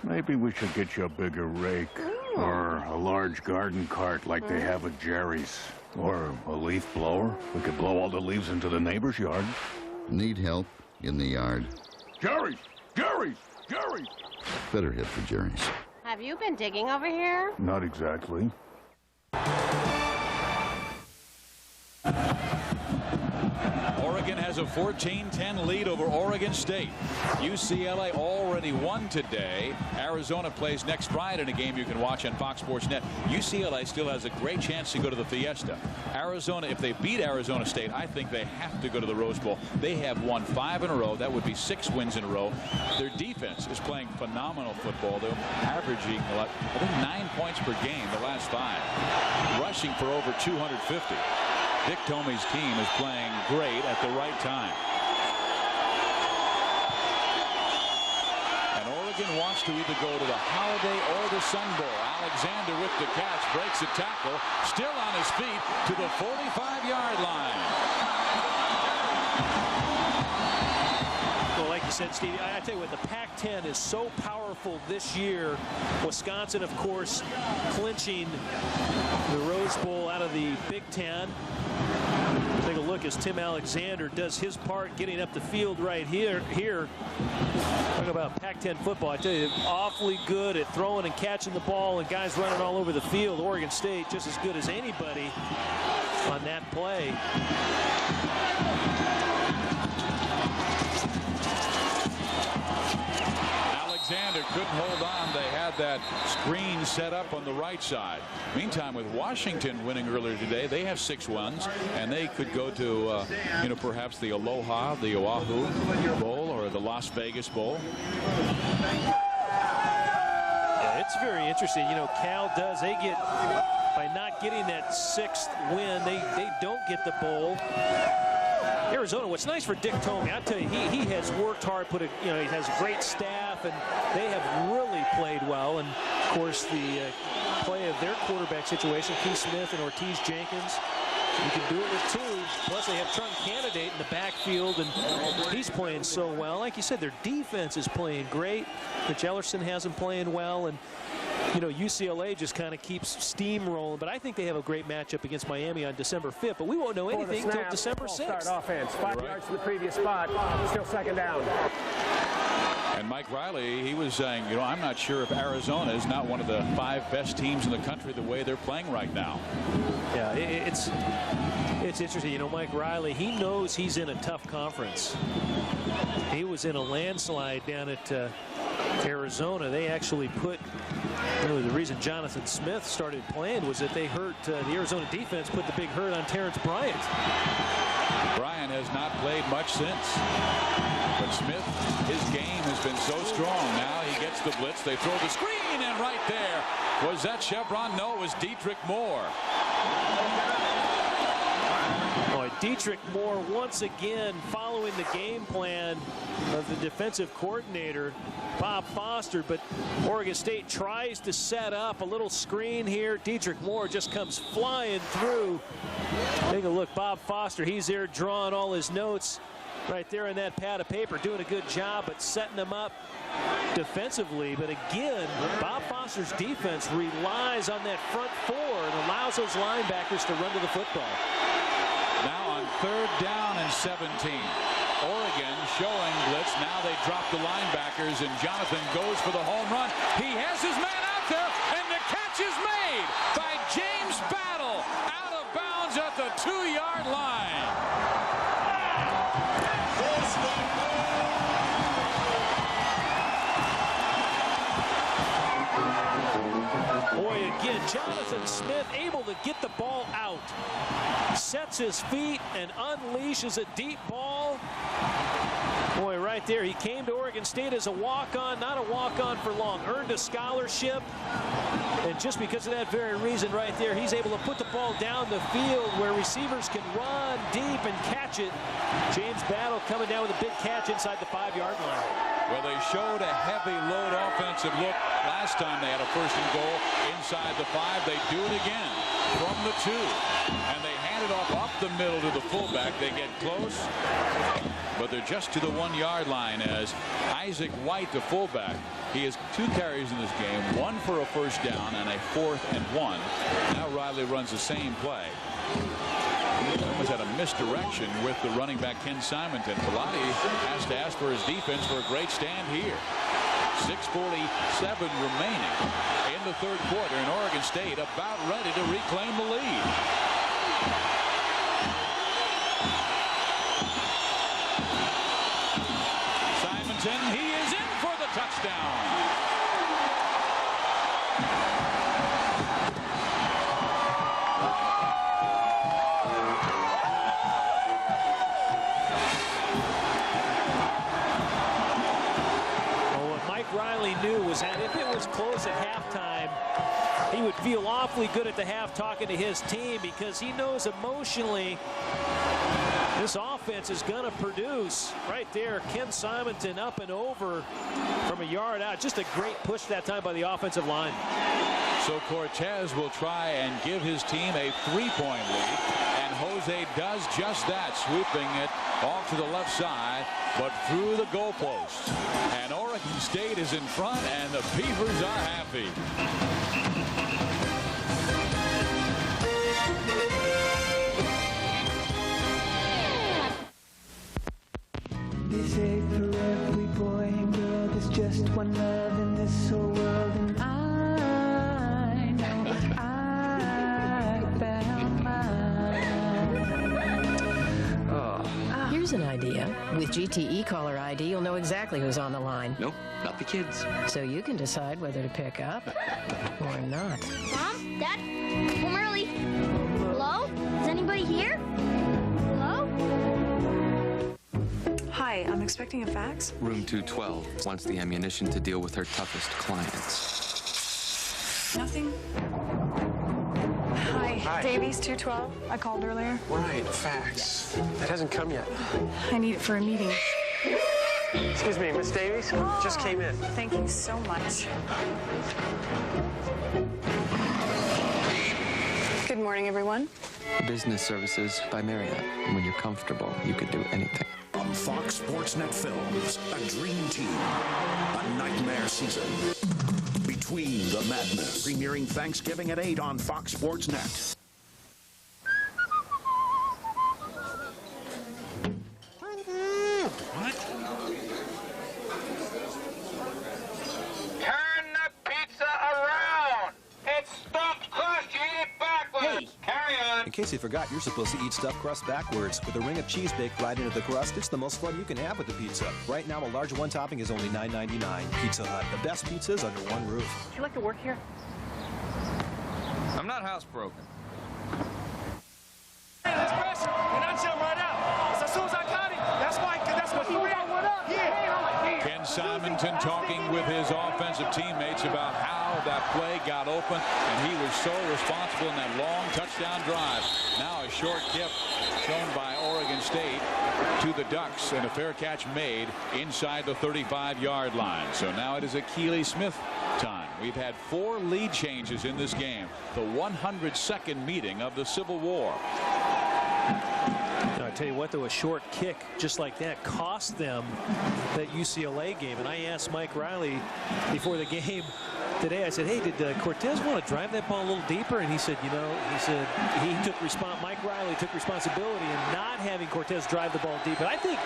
Maybe we should get you a bigger rake. Or a large garden cart like they have at Jerry's. Or a leaf blower. We could blow all the leaves into the neighbor's yard. Need help in the yard? Jerry's! Jerry's! Jerry's! Better head for Jerry's. Have you been digging over here? Not exactly. Oregon has a 14-10 lead over Oregon State. UCLA already won today. Arizona plays next Friday in a game you can watch on Fox Sports Net. UCLA still has a great chance to go to the Fiesta. Arizona, if they beat Arizona State, I think they have to go to the Rose Bowl. They have won 5 in a row. That would be 6 wins in a row. Their defense is playing phenomenal football. They're averaging, I think, 9 points per game the last 5. Rushing for over 250. Dick Tomey's team is playing great at the right time. And Oregon wants to either go to the Holiday or the Sun Bowl. Alexander with the catch, breaks a tackle, still on his feet to the 45-yard line. Well, like you said, Stevie, I tell you what, the Pac-10 is so powerful this year. Wisconsin, of course, clinching the Rose Bowl out of the Big Ten. Take a look as Tim Alexander does his part getting up the field right here. Talk about Pac-10 football. I tell you, awfully good at throwing and catching the ball and guys running all over the field. Oregon State just as good as anybody on that play. Alexander couldn't hold on. They had that screen set up on the right side. Meantime, with Washington winning earlier today, they have 6 wins, and they could go to, perhaps the Aloha, the Oahu Bowl, or the Las Vegas Bowl. Yeah, it's very interesting. Cal does. They get, by not getting that 6th win, they don't get the bowl. Arizona, what's nice for Dick Tomey, I tell you, he has worked hard, he has a great staff, and they have really played well. And of course, the play of their quarterback situation, Keith Smith and Ortiz Jenkins, you can do it with 2. Plus, they have Trunk Candidate in the backfield, and he's playing so well. Like you said, their defense is playing great. Mitch Ellerson has them playing well, and UCLA just kind of keeps steamrolling, but I think they have a great matchup against Miami on December 5th, but we won't know anything until December 6th. Start offense. 5 yards to the previous spot. Still 2nd down. And Mike Riley, he was saying, I'm not sure if Arizona is not one of the 5 best teams in the country the way they're playing right now. Yeah, it's interesting. Mike Riley, he knows he's in a tough conference. He was in a landslide down at Arizona. They actually put, really the reason Jonathan Smith started playing was that they hurt, the Arizona defense put the big hurt on Terrence Bryant. Bryant has not played much since. But Smith, his game has been so strong. Now he gets the blitz. They throw the screen, and right there, was that Chevron? No, it was Dietrich Moore. Boy, Dietrich Moore once again following the game plan of the defensive coordinator, Bob Foster, but Oregon State tries to set up a little screen here. Dietrich Moore just comes flying through. Take a look, Bob Foster, he's there drawing all his notes right there in that pad of paper, doing a good job, but setting them up defensively. But again, Bob Foster's defense relies on that front four and allows those linebackers to run to the football. Now on 3rd down and 17. Oregon showing blitz. Now they drop the linebackers, and Jonathan goes for the home run. He has his man out there, and the catch is made by James Battle out of bounds at the 2-yard line. Boy, again, Jonathan Smith able to get the ball out. Sets his feet and unleashes a deep ball. Boy, right there, he came to Oregon State as a walk-on, not a walk-on for long. Earned a scholarship. And just because of that very reason right there, he's able to put the ball down the field where receivers can run deep and catch it. James Battle coming down with a big catch inside the 5-yard line. Well, they showed a heavy load offensive look last time they had a 1st and goal inside the 5. They do it again from the 2. And they hand it off up the middle to the fullback. They get close, but they're just to the 1-yard line as Isaac White, the fullback, he has 2 carries in this game, 1 for a 1st down and a 4th and 1. Now Riley runs the same play. Almost had a misdirection with the running back Ken Simonton. Bellotti has to ask for his defense for a great stand here. 6:47 remaining in the 3rd quarter, and Oregon State about ready to reclaim the lead. Simonton, he is in for the touchdown. Riley knew was that if it was close at halftime, he would feel awfully good at the half talking to his team, because he knows emotionally this offense is going to produce. Right there, Ken Simonton up and over from a yard out. Just a great push that time by the offensive line. So Cortez will try and give his team a 3-point lead, and Jose does just that, swooping it off to the left side, but through the goalpost. And Oregon State is in front, and the Beavers are happy. They say for every boy and girl there's just one love in this whole world, and I know I found mine. Here's an idea. With GTE caller ID, you'll know exactly who's on the line. Nope, not the kids. So you can decide whether to pick up or not. Mom, Dad, home early. Hello? Is anybody here? Hello? Hi, I'm expecting a fax. Room 212 wants the ammunition to deal with her toughest clients. Nothing. Hi, Davies 212. I called earlier. Right, fax. That hasn't come yet. I need it for a meeting. Excuse me, Miss Davies? Just came in. Thank you so much. Good morning, everyone. Business services by Marriott. When you're comfortable, you can do anything. On Fox Sports Net Films, a dream team, a nightmare season. Between the Madness, premiering Thanksgiving at 8 on Fox Sports Net. What? Turn the pizza around! It's stuffed crust, you eat it backwards! Carry on! In case you forgot, you're supposed to eat stuffed crust backwards. With a ring of cheese baked right into the crust, it's the most fun you can have with the pizza. Right now, a large one topping is only $9.99. Pizza Hut, the best pizzas under one roof. Would you like to work here? I'm not housebroken. Hey, let's press him. And I jump right out. As soon as I got it, that's what he ran. Yeah. Ken Simonton talking with his offensive teammates about how that play got open, and he was so responsible in that long touchdown drive. Now a short gift shown by Oregon State to the Ducks, and a fair catch made inside the 35-yard line. So now it is a Keely Smith time. We've had 4 lead changes in this game, the 102nd meeting of the Civil War. I tell you what, though, a short kick just like that cost them that UCLA game. And I asked Mike Riley before the game today, I said, hey, did Cortez want to drive that ball a little deeper? And he said, you know, he took Mike Riley took responsibility in not having Cortez drive the ball deep. And I think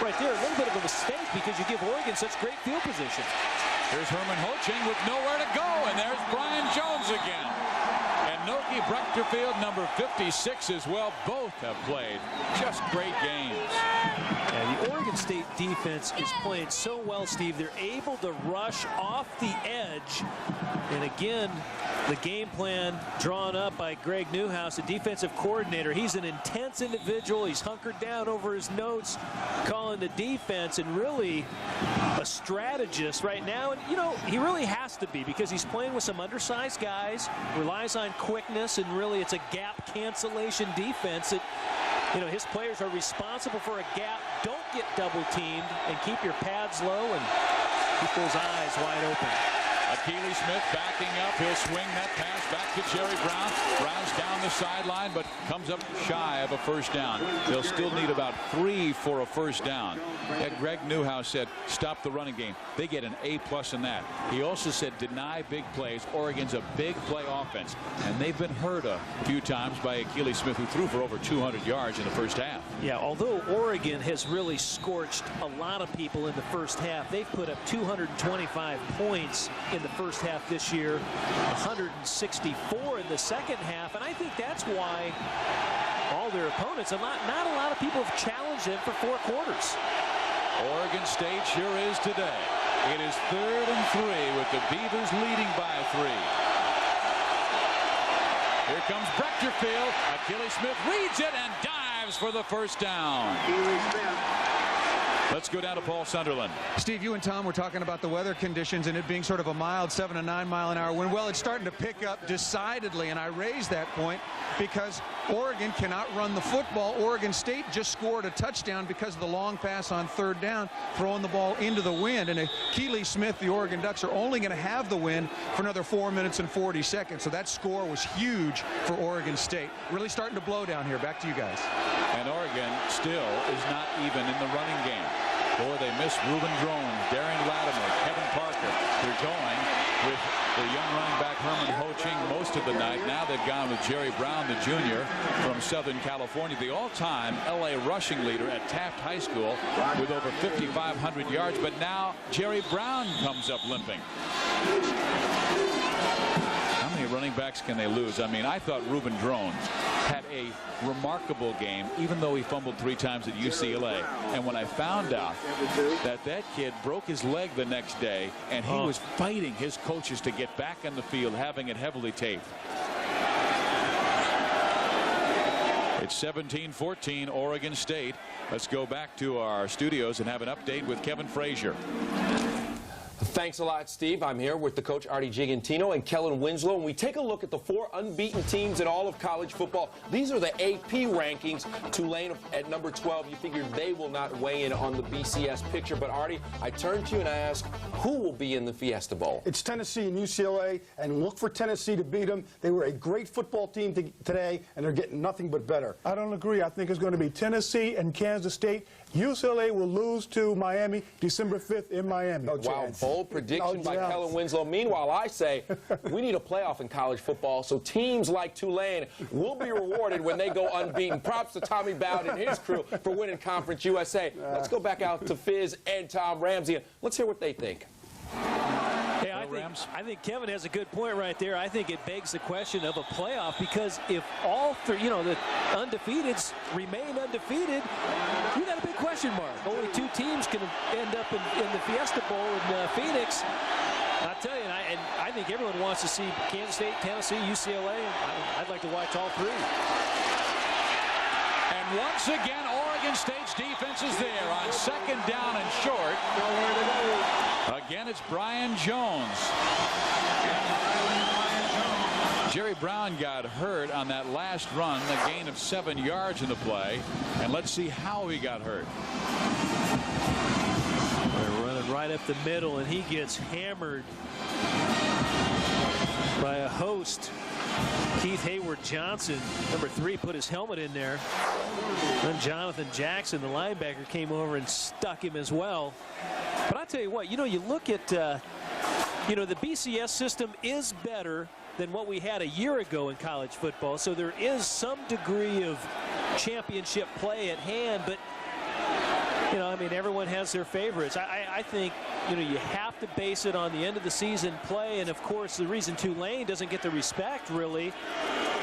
right there a little bit of a mistake because you give Oregon such great field position. Here's Herman Hoching with nowhere to go, and there's Brian Jones again. And Noki Brechterfield, number 56 as well. Both have played just great games. Yeah, the Oregon State defense is playing so well, Steve. They're able to rush off the edge. And again, the game plan drawn up by Greg Newhouse, the defensive coordinator. He's an intense individual. He's hunkered down over his notes, calling the defense, and really a strategist right now. And, you know, he really has to be because he's playing with some undersized guys, relies on quickness, and really it's a gap cancellation defense that, you know, his players are responsible for a gap. Don't get double teamed and keep your pads low and keep those eyes wide open. Keely Smith backing up. He'll swing that pass back to Jerry Brown. Brown's down the sideline, but comes up shy of a first down. They'll still need about 3 for a first down. And Greg Newhouse said, stop the running game. They get an A+ in that. He also said, deny big plays. Oregon's a big play offense. And they've been hurt a few times by Keely Smith, who threw for over 200 yards in the first half. Yeah, although Oregon has really scorched a lot of people in the first half, they've put up 225 points in the first half this year, 164 in the second half, and I think that's why all their opponents, not a lot of people have challenged them for 4 quarters. Oregon State sure is today. It is 3rd and 3 with the Beavers leading by 3. Here comes Brechterfield. Keely Smith reads it and dives for the first down. Let's go down to Paul Sunderland. Steve, you and Tom were talking about the weather conditions and it being sort of a mild 7 to 9 mile an hour wind. Well, it's starting to pick up decidedly, and I raised that point because Oregon cannot run the football. Oregon State just scored a touchdown because of the long pass on 3rd down, throwing the ball into the wind. And Keely Smith, the Oregon Ducks, are only going to have the wind for another 4 minutes and 40 seconds. So that score was huge for Oregon State. Really starting to blow down here. Back to you guys. And Oregon still is not even in the running game. Boy, they miss Reuben Drones, Darren Latimer, Kevin Parker. They're going with the young running back Herman Hoching most of the night. Now they've gone with Jerry Brown, the junior from Southern California, the all-time L.A. rushing leader at Taft High School with over 5,500 yards. But now Jerry Brown comes up limping. How many running backs can they lose? I mean, I thought Reuben Drones had a remarkable game, even though he fumbled 3 times at UCLA. And when I found out that kid broke his leg the next day, and he was fighting his coaches to get back on the field, having it heavily taped. It's 17-14 Oregon State. Let's go back to our studios and have an update with Kevin Frazier. Thanks a lot, Steve. I'm here with the coach Artie Gigantino and Kellen Winslow, and we take a look at the 4 unbeaten teams in all of college football. These are the AP rankings. Tulane at number 12. You figured they will not weigh in on the BCS picture. But Artie, I turn to you and I ask, who will be in the Fiesta Bowl? It's Tennessee and UCLA, and look for Tennessee to beat them. They were a great football team today, and they're getting nothing but better. I don't agree. I think it's going to be Tennessee and Kansas State. UCLA will lose to Miami December 5th in Miami. No chance. Wow, bold prediction by Kellen Winslow. Meanwhile, I say we need a playoff in college football, so teams like Tulane will be rewarded when they go unbeaten. Props to Tommy Bowden and his crew for winning Conference USA. Let's go back out to Fizz and Tom Ramsey, and let's hear what they think. Hey, I think Kevin has a good point right there. I think it begs the question of a playoff, because if all 3, the undefeateds remain undefeated, you got a big question mark. Only 2 teams can end up in the Fiesta Bowl in Phoenix. I'll tell you, and I think everyone wants to see Kansas State, Tennessee, UCLA. I'd like to watch all 3. And once again, Oregon Oregon State's defense is there on 2nd down and short. Again, it's Brian Jones. Jerry Brown got hurt on that last run, a gain of 7 yards in the play. And let's see how he got hurt. They're running right up the middle, and he gets hammered by a host. Keith Hayward Johnson, number 3, put his helmet in there. Then Jonathan Jackson, the linebacker, came over and stuck him as well. But I tell you what, you look at, the BCS system is better than what we had a year ago in college football. So there is some degree of championship play at hand, but everyone has their favorites. I think, you have to base it on the end of the season play. And of course, the reason Tulane doesn't get the respect really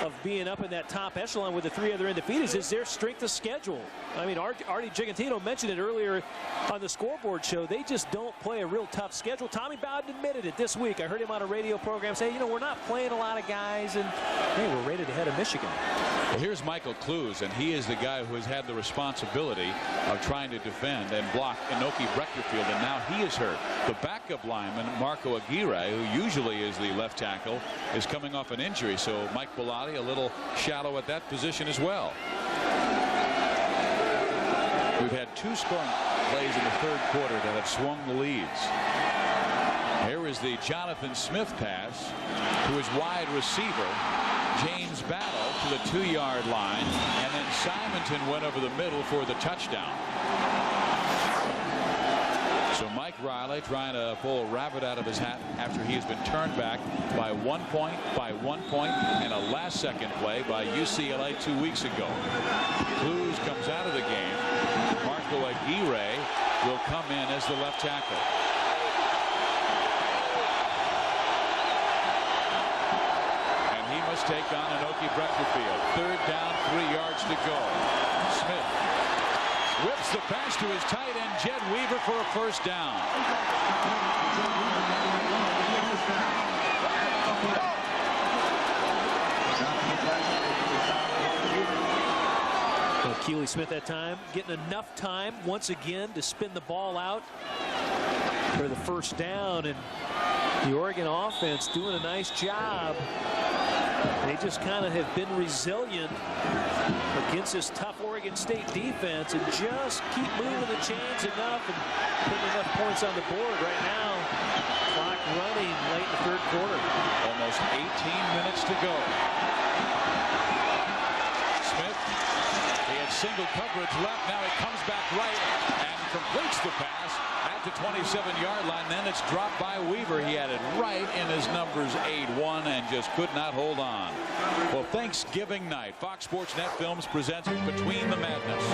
of being up in that top echelon with the 3 other undefeateds is their strength of schedule. Artie Gigantino mentioned it earlier on the scoreboard show. They just don't play a real tough schedule. Tommy Bowden admitted it this week. I heard him on a radio program say, we're not playing a lot of guys, and hey, we're rated ahead of Michigan. Well, here's Michael Clues, and he is the guy who has had the responsibility of trying to defend and block Inoki Breckerfield, and now he is hurt. The backup lineman, Marco Aguirre, who usually is the left tackle, is coming off an injury, so Mike Bellotti a little shallow at that position as well. We've had 2 scoring plays in the 3rd quarter that have swung the leads. Here is the Jonathan Smith pass to his wide receiver, James Battle, to the 2-yard line, and then Simonton went over the middle for the touchdown. So Mike Riley trying to pull a rabbit out of his hat after he has been turned back by 1 point, and a last-second play by UCLA 2 weeks ago. Clues comes out of the game. Marco Aguirre will come in as the left tackle. And he must take on Inoki Breckerfield. 3rd down, 3 yards to go. Smith whips the pass to his tight end, Jed Weaver, for a 1st down. Keely Smith that time getting enough time once again to spin the ball out for the 1st down, and the Oregon offense doing a nice job. They just kind of have been resilient against this tough Oregon State defense and just keep moving the chains enough and putting enough points on the board right now. Clock running late in the 3rd quarter. Almost 18 minutes to go. Smith, he had single coverage left. Now he comes back right and completes the pass at the 27-yard line. Then it's dropped by Weaver. He had it right in his numbers 8-1 and just could not hold on. Well, Thanksgiving night, Fox Sports Net Films presents Between the Madness.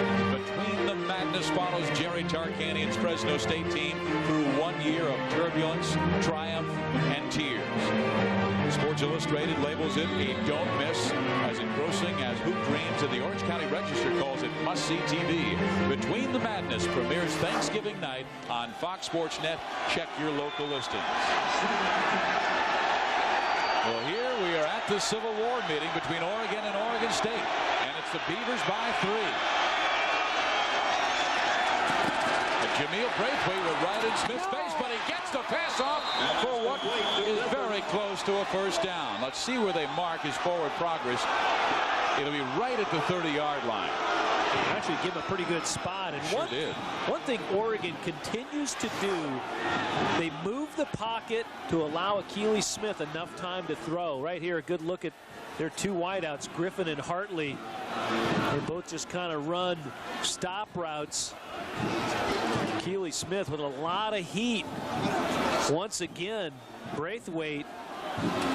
Between the Madness follows Jerry Tarkanian's Fresno State team through 1 year of turbulence, triumph, and tears. Sports Illustrated labels it a don't miss, as engrossing as Hoop Dreams, and the Orange County Register calls it must-see TV. Between the Madness premieres Thanksgiving night on Fox Sports Net. Check your local listings. Well, here we are at the Civil War meeting between Oregon and Oregon State, and it's the Beavers by 3. Jameel Braithwaite will right in Smith's face, but he gets the pass off for what is very close to a 1st down. Let's see where they mark his forward progress. It'll be right at the 30-yard line. Actually give him a pretty good spot. And one thing Oregon continues to do, they move the pocket to allow Keely Smith enough time to throw. Right here, a good look at their 2 wideouts, Griffin and Hartley. They both just kind of run stop routes. Keely Smith with a lot of heat. Once again, Braithwaite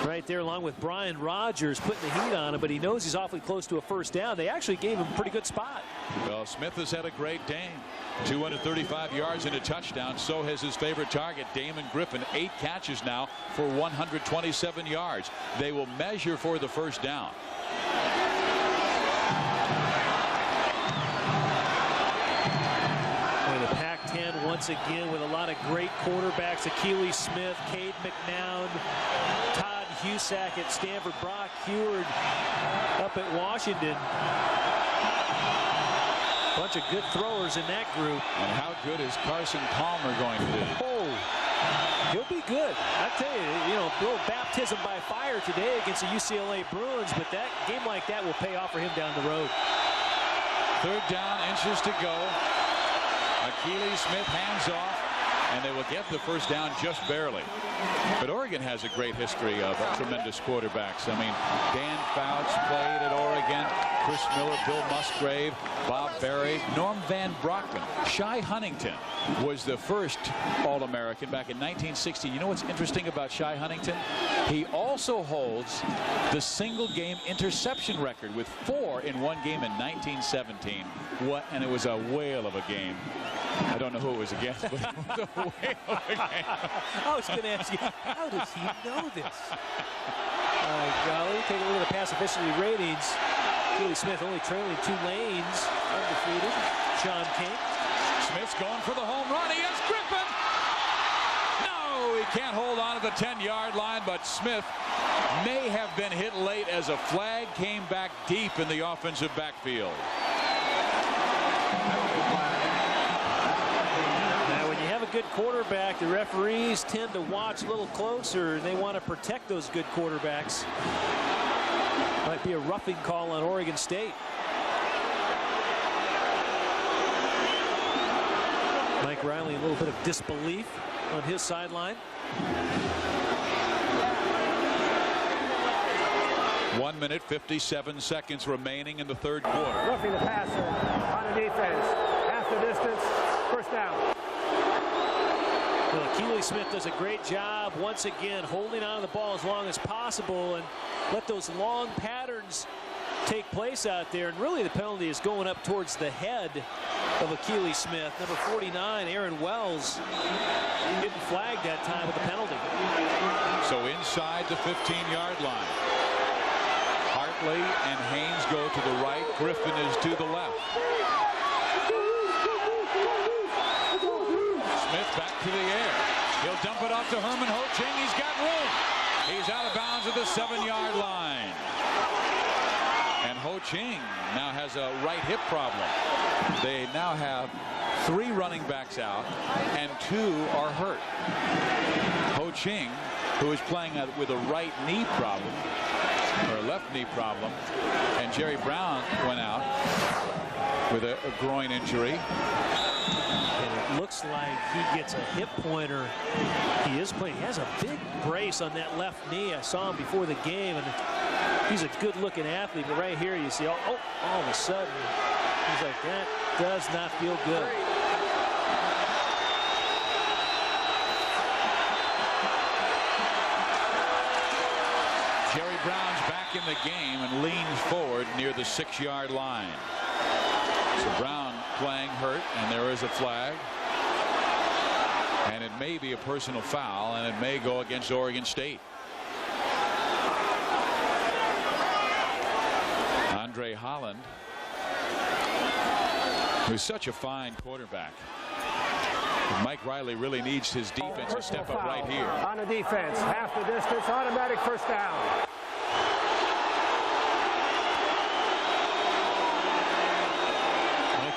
right there along with Brian Rogers putting the heat on him, but he knows he's awfully close to a 1st down. They actually gave him a pretty good spot. Well, Smith has had a great day. 235 yards and a touchdown. So has his favorite target, Damon Griffin. 8 catches now for 127 yards. They will measure for the 1st down. The Pac-10 once again with a lot of great quarterbacks. Keely Smith, Cade McNown, Todd Husak at Stanford, Brock Heward up at Washington. Bunch of good throwers in that group. And how good is Carson Palmer going to be? Oh, he'll be good. I tell you, a little baptism by fire today against the UCLA Bruins, but that game like that will pay off for him down the road. 3rd down, inches to go. Achilles Smith hands off, and they will get the 1st down just barely. But Oregon has a great history of tremendous quarterbacks. I mean, Dan Fouts played at Oregon, Chris Miller, Bill Musgrave, Bob Berry, Norm Van Brockman. Shai Huntington was the first All-American back in 1960. You know what's interesting about Shai Huntington? He also holds the single-game interception record with 4 in one game in 1917. And it was a whale of a game. I don't know who it was against, but it was a whale of a game. I was going to ask you, how does he know this? Golly, take a look at the pass efficiency ratings. Achilles Smith only trailing 2 lanes, undefeated. Sean King. Smith's going for the home run. He has Griffin. No, he can't hold on to the 10-yard line, but Smith may have been hit late as a flag came back deep in the offensive backfield. A good quarterback, the referees tend to watch a little closer. They want to protect those good quarterbacks. Might be a roughing call on Oregon State. Mike Riley, a little bit of disbelief on his sideline. 1 minute, 57 seconds remaining in the 3rd quarter. Roughing the passer on the defense. Half the distance. 1st down. Well, Achilles Smith does a great job once again holding on to the ball as long as possible and let those long patterns take place out there. And really the penalty is going up towards the head of Achilles Smith. Number 49, Aaron Wells, getting flagged that time with the penalty. So inside the 15-yard line. Hartley and Haynes go to the right. Griffin is to the left. Smith back to the air. He'll dump it off to Herman Ho-Ching. He's got room. He's out of bounds at the 7-yard line. And Ho-Ching now has a right hip problem. They now have 3 running backs out, and 2 are hurt. Ho-Ching, who is playing with a right knee problem, or a left knee problem, and Jerry Brown went out with a groin injury. And it looks like he gets a hip pointer. He is playing. He has a big brace on that left knee. I saw him before the game, and he's a good-looking athlete. But right here, you see, all of a sudden, he's like, that does not feel good. Jerry Brown's back in the game and leans forward near the 6-yard line. So Brown playing hurt, and there is a flag. And it may be a personal foul, and it may go against Oregon State. Andre Holland, who's such a fine quarterback. But Mike Riley really needs his defense to step up right here. On the defense, half the distance, automatic 1st down.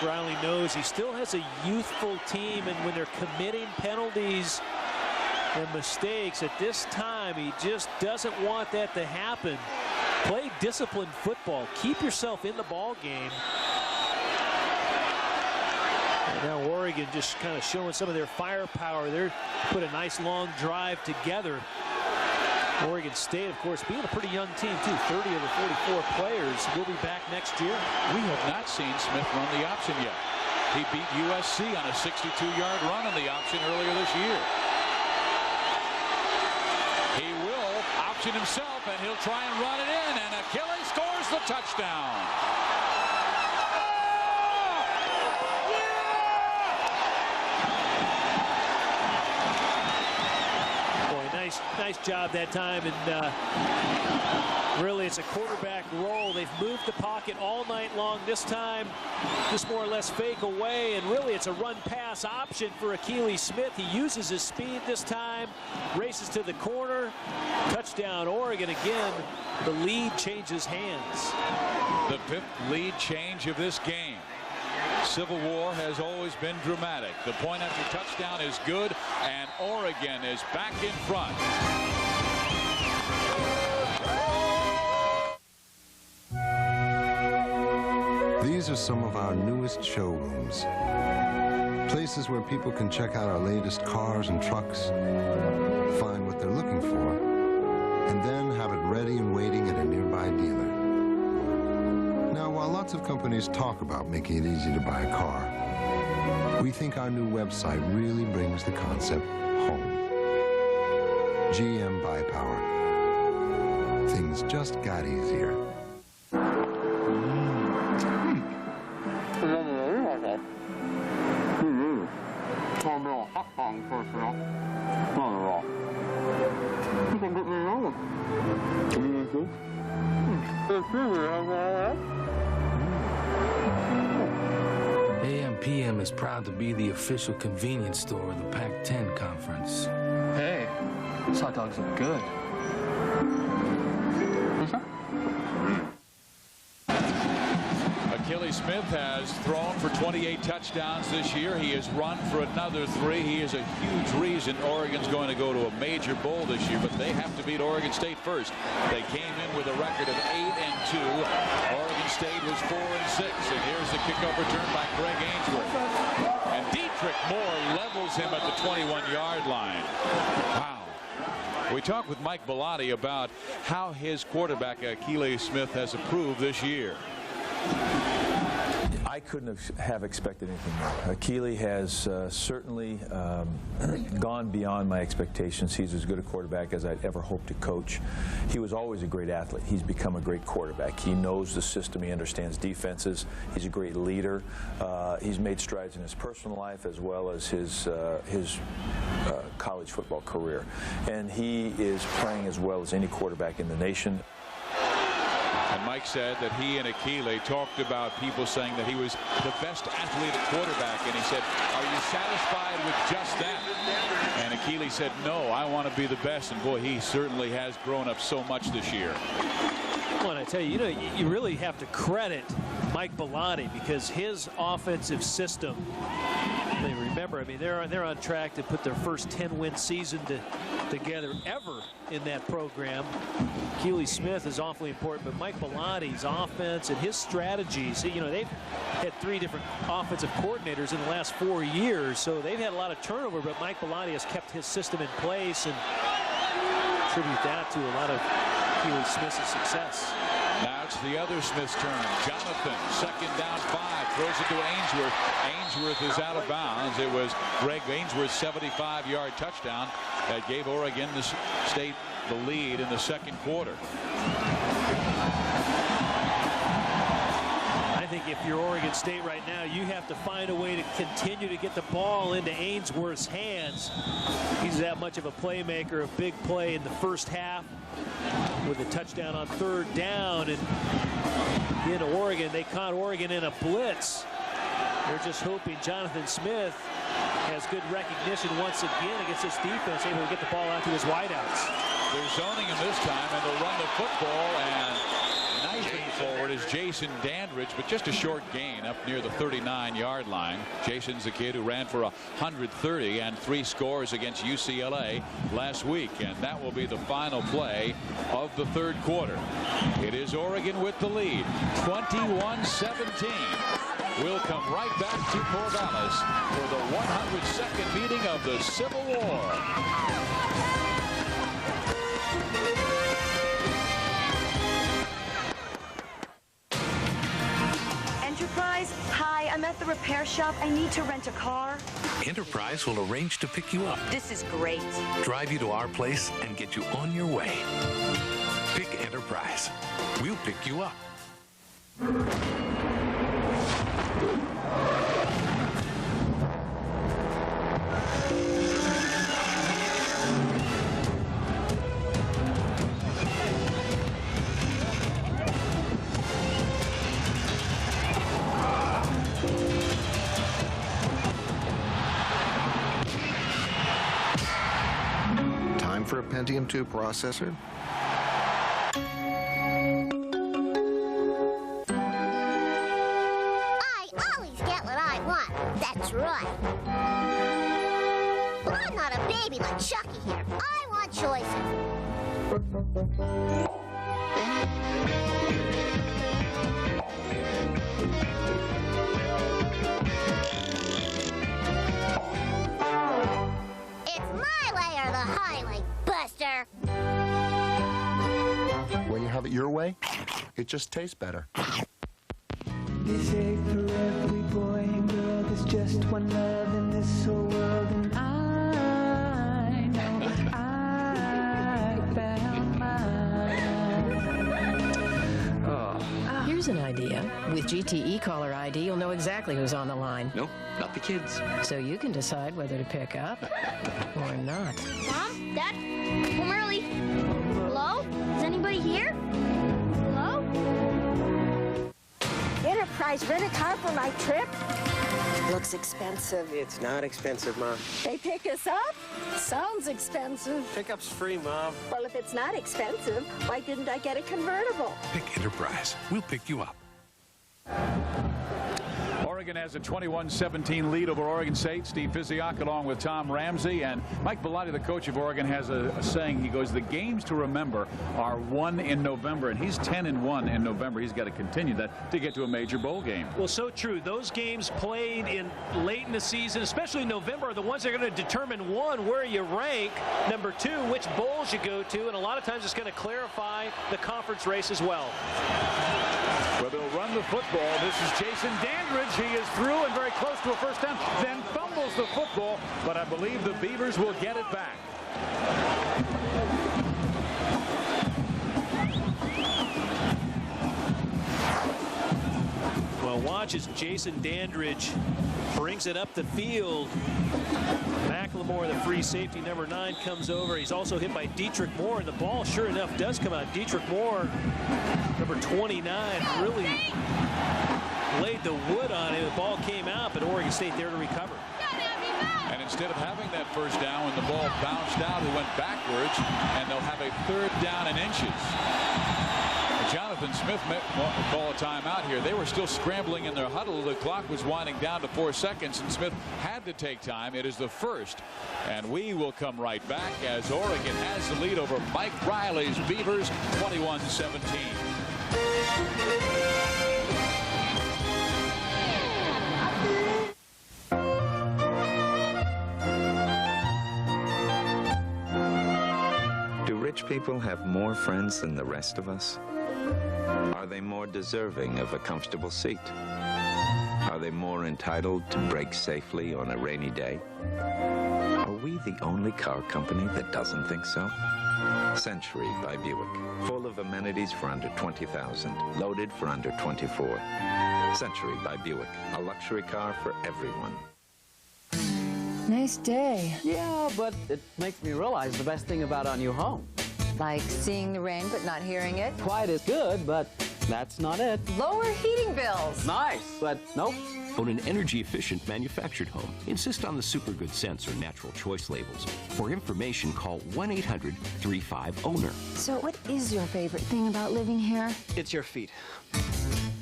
Riley knows he still has a youthful team, and when they're committing penalties and mistakes at this time, he just doesn't want that to happen. Play disciplined football. Keep yourself in the ball game. And now Oregon just kind of showing some of their firepower. They're put a nice long drive together. Oregon State, of course, being a pretty young team, too. 30 of the 44 players will be back next year. We have not seen Smith run the option yet. He beat USC on a 62-yard run on the option earlier this year. He will option himself, and he'll try and run it in, and Achilles scores the touchdown. Nice job that time, and really it's a quarterback roll. They've moved the pocket all night long. This time just more or less fake away, and really it's a run-pass option for Achilles Smith. He uses his speed this time, races to the corner. Touchdown Oregon again. The lead changes hands. The 5th lead change of this game. Civil War has always been dramatic. The point after touchdown is good, and Oregon is back in front. These are some of our newest showrooms. Places where people can check out our latest cars and trucks, find what they're looking for, and then have it ready and waiting at a nearby dealer. Now, while lots of companies talk about making it easy to buy a car, we think our new website really brings the concept home. GM Buy Power. Things just got easier. AM/PM is proud to be the official convenience store of the Pac-10 conference. Hey, these hot dogs look good. Achilles Smith has thrown for 28 touchdowns this year. He has run for another 3. He is a huge reason Oregon's going to go to a major bowl this year, but they have to beat Oregon State first. They came in with a record of 8-2. Oregon State was 4-6. And here's the kickoff return by Greg Ainsworth. And Dietrich Moore levels him at the 21-yard line. Wow. We talked with Mike Bellotti about how his quarterback Achilles Smith has improved this year. I couldn't have expected anything more. Achilles has certainly gone beyond my expectations. He's as good a quarterback as I'd ever hoped to coach. He was always a great athlete. He's become a great quarterback. He knows the system. He understands defenses. He's a great leader. He's made strides in his personal life as well as his college football career. And he is playing as well as any quarterback in the nation. And Mike said that he and Achilles talked about people saying that he was the best athlete at quarterback, and he said, are you satisfied with just that? And Achilles said, no, I want to be the best. And boy, he certainly has grown up so much this year. Well, and I tell you, you really have to credit Mike Bellotti because his offensive system, remember, I mean, they're on track to put their first 10-win season together ever in that program. Achilles Smith is awfully important, but Mike Bellotti's offense and his strategies, they've had 3 different offensive coordinators in the last 4 years, so they've had a lot of turnover, but Mike Bellotti has kept his system in place and attribute that to a lot of Achilles Smith's success. Now it's the other Smith's turn. Jonathan, 2nd down 5, throws it to Ainsworth. Ainsworth is out of bounds. It was Greg Ainsworth's 75-yard touchdown that gave Oregon State the lead in the 2nd quarter. I think if you're Oregon State right now, you have to find a way to continue to get the ball into Ainsworth's hands. He's that much of a playmaker, a big play in the first half with a touchdown on 3rd down. And in Oregon, they caught Oregon in a blitz. They're just hoping Jonathan Smith has good recognition once again against this defense, able to get the ball out to his wideouts. They're zoning him this time, and they'll run the football, and knifing forward is Jason Dandridge, but just a short gain up near the 39-yard line. Jason's the kid who ran for 130 and 3 scores against UCLA last week, and that will be the final play of the 3rd quarter. It is Oregon with the lead, 21-17. We'll come right back to Corvallis for the 102nd meeting of the Civil War. Enterprise? Hi, I'm at the repair shop. I need to rent a car. Enterprise will arrange to pick you up. This is great. Drive you to our place and get you on your way. Pick Enterprise. We'll pick you up. For a Pentium 2 processor? I always get what right. Well, I'm not a baby like Chucky here. I want choices. It's my way or the highway, Buster. When you have it your way, it just tastes better. They say for every boy and girl there's just one love in this whole world, and I know I found mine. Oh. Here's an idea. With GTE Caller ID, you'll know exactly who's on the line. No, not the kids. So you can decide whether to pick up or not. Mom? Dad? Home early. Hello? Is anybody here? Hello? Enterprise, rent a car for my trip? Looks expensive. It's not expensive, Mom. They pick us up? Sounds expensive. Pickup's free, Mom. Well, if it's not expensive, why didn't I get a convertible? Pick Enterprise. We'll pick you up. Oregon has a 21-17 lead over Oregon State. Steve Physiak along with Tom Ramsey, and Mike Bellotti, the coach of Oregon, has a saying. He goes, the games to remember are won in November, and he's 10-1 in November. He's got to continue that to get to a major bowl game. Well, so true. Those games played in late in the season, especially in November, are the ones that are going to determine, one, where you rank, number two, which bowls you go to, and a lot of times it's going to clarify the conference race as well. Well, they'll run the football. This is Jason Dandridge. He is through and very close to a first down, then fumbles the football, but I believe the Beavers will get it back. Well, watch as Jason Dandridge brings it up the field. McLemore, the free safety, number 9, comes over. He's also hit by Dietrich Moore, and the ball, sure enough, does come out. Dietrich Moore, number 29, really laid the wood on him. The ball came out, but Oregon State there to recover. And instead of having that first down, when the ball bounced out, it went backwards, and they'll have a 3rd down and inches. Jonathan Smith call a timeout here. They were still scrambling in their huddle. The clock was winding down to 4 seconds, and Smith had to take time. It is the first, and we will come right back as Oregon has the lead over Mike Riley's Beavers, 21-17. Do rich people have more friends than the rest of us? Are they more deserving of a comfortable seat? Are they more entitled to brake safely on a rainy day? Are we the only car company that doesn't think so? Century by Buick. Full of amenities for under $20,000. Loaded for under $24,000. Century by Buick. A luxury car for everyone. Nice day. Yeah, but it makes me realize the best thing about our new home. Like seeing the rain but not hearing it? Quiet is good, but that's not it. Lower heating bills. Nice, but nope. Own an energy-efficient manufactured home. Insist on the Super Good Sense or Natural Choice labels. For information, call 1-800-35-OWNER. So what is your favorite thing about living here? It's your feet.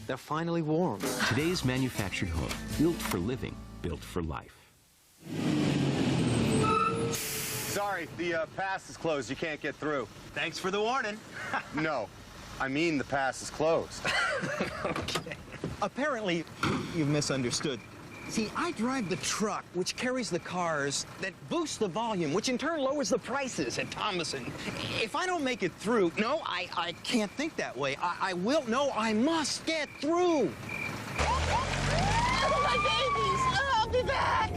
They're finally warm. Today's manufactured home. Built for living. Built for life. Sorry, the pass is closed. You can't get through. Thanks for the warning. No, I mean the pass is closed. Okay. Apparently, you've misunderstood. See, I drive the truck, which carries the cars that boost the volume, which in turn lowers the prices at Thomason. If I don't make it through, no, I can't think that way. I will, no, I must get through. Oh, my babies! I'll be back!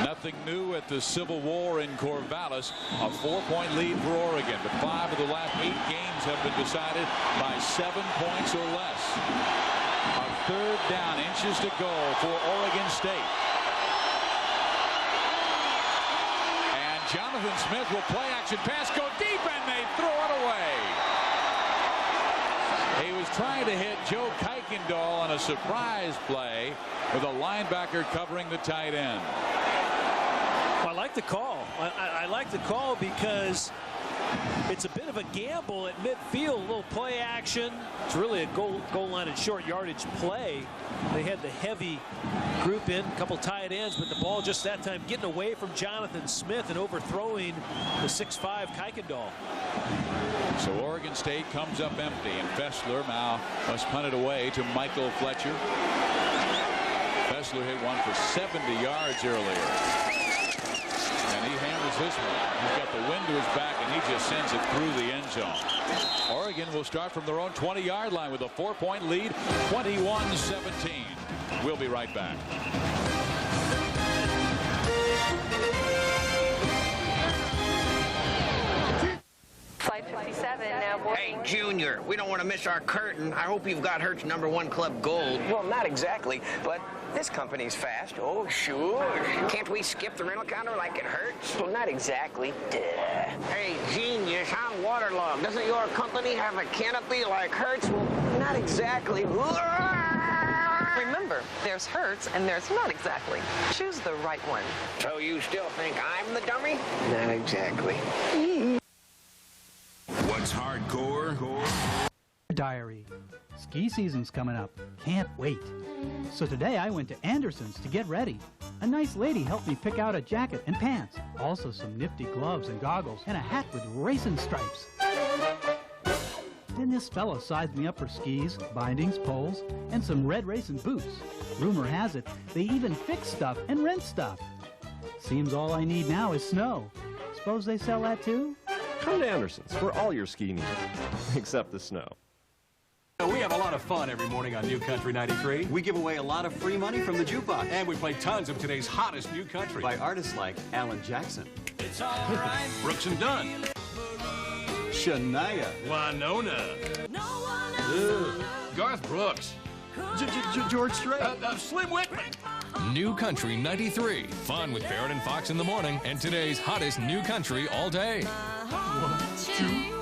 Nothing new at the Civil War in Corvallis. A 4-point lead for Oregon, but 5 of the last 8 games have been decided by 7 points or less. A 3rd down, inches to go for Oregon State. And Jonathan Smith will play action pass, go deep, and they throw it away. He was trying to hit Joe Kuykendall on a surprise play with a linebacker covering the tight end. I like the call I like the call because it's a bit of a gamble at midfield, a little play action. It's really a goal line and short yardage play. They had the heavy group in, a couple tight ends, but the ball just that time getting away from Jonathan Smith and overthrowing the 6'5" Kuykendall. So Oregon State comes up empty, and Fessler now must punt it away to Michael Fletcher. Fessler hit one for 70 yards earlier. And he handles this one. He's got the wind to his back, and he just sends it through the end zone. Oregon will start from their own 20-yard line with a 4-point lead, 21-17. We'll be right back. Flight 57 now. Hey, Junior, we don't want to miss our curtain. I hope you've got Hertz #1 Club Gold. Well, not exactly, but this company's fast. Oh, sure. Can't we skip the rental counter like it hurts? Well, not exactly. Duh. Hey, genius, I'm waterlogged. Doesn't your company have a canopy like Hertz? Well, not exactly. Remember, there's Hertz and there's not exactly. Choose the right one. So you still think I'm the dummy? Not exactly. What's hardcore? Diary. Ski season's coming up. Can't wait. So today I went to Anderson's to get ready. A nice lady helped me pick out a jacket and pants. Also some nifty gloves and goggles and a hat with racing stripes. Then this fella sized me up for skis, bindings, poles, and some red racing boots. Rumor has it, they even fix stuff and rent stuff. Seems all I need now is snow. Suppose they sell that too? Come to Anderson's for all your ski needs, except the snow. We have a lot of fun every morning on New Country 93. We give away a lot of free money from the jukebox. And we play tons of today's hottest new country. By artists like Alan Jackson. It's all right. Brooks and Dunn. Shania. Winona. Garth Brooks. George Strait. Slim Whitman. New Country 93. Fun with Barrett and Fox in the morning and today's hottest new country all day. 1, 2,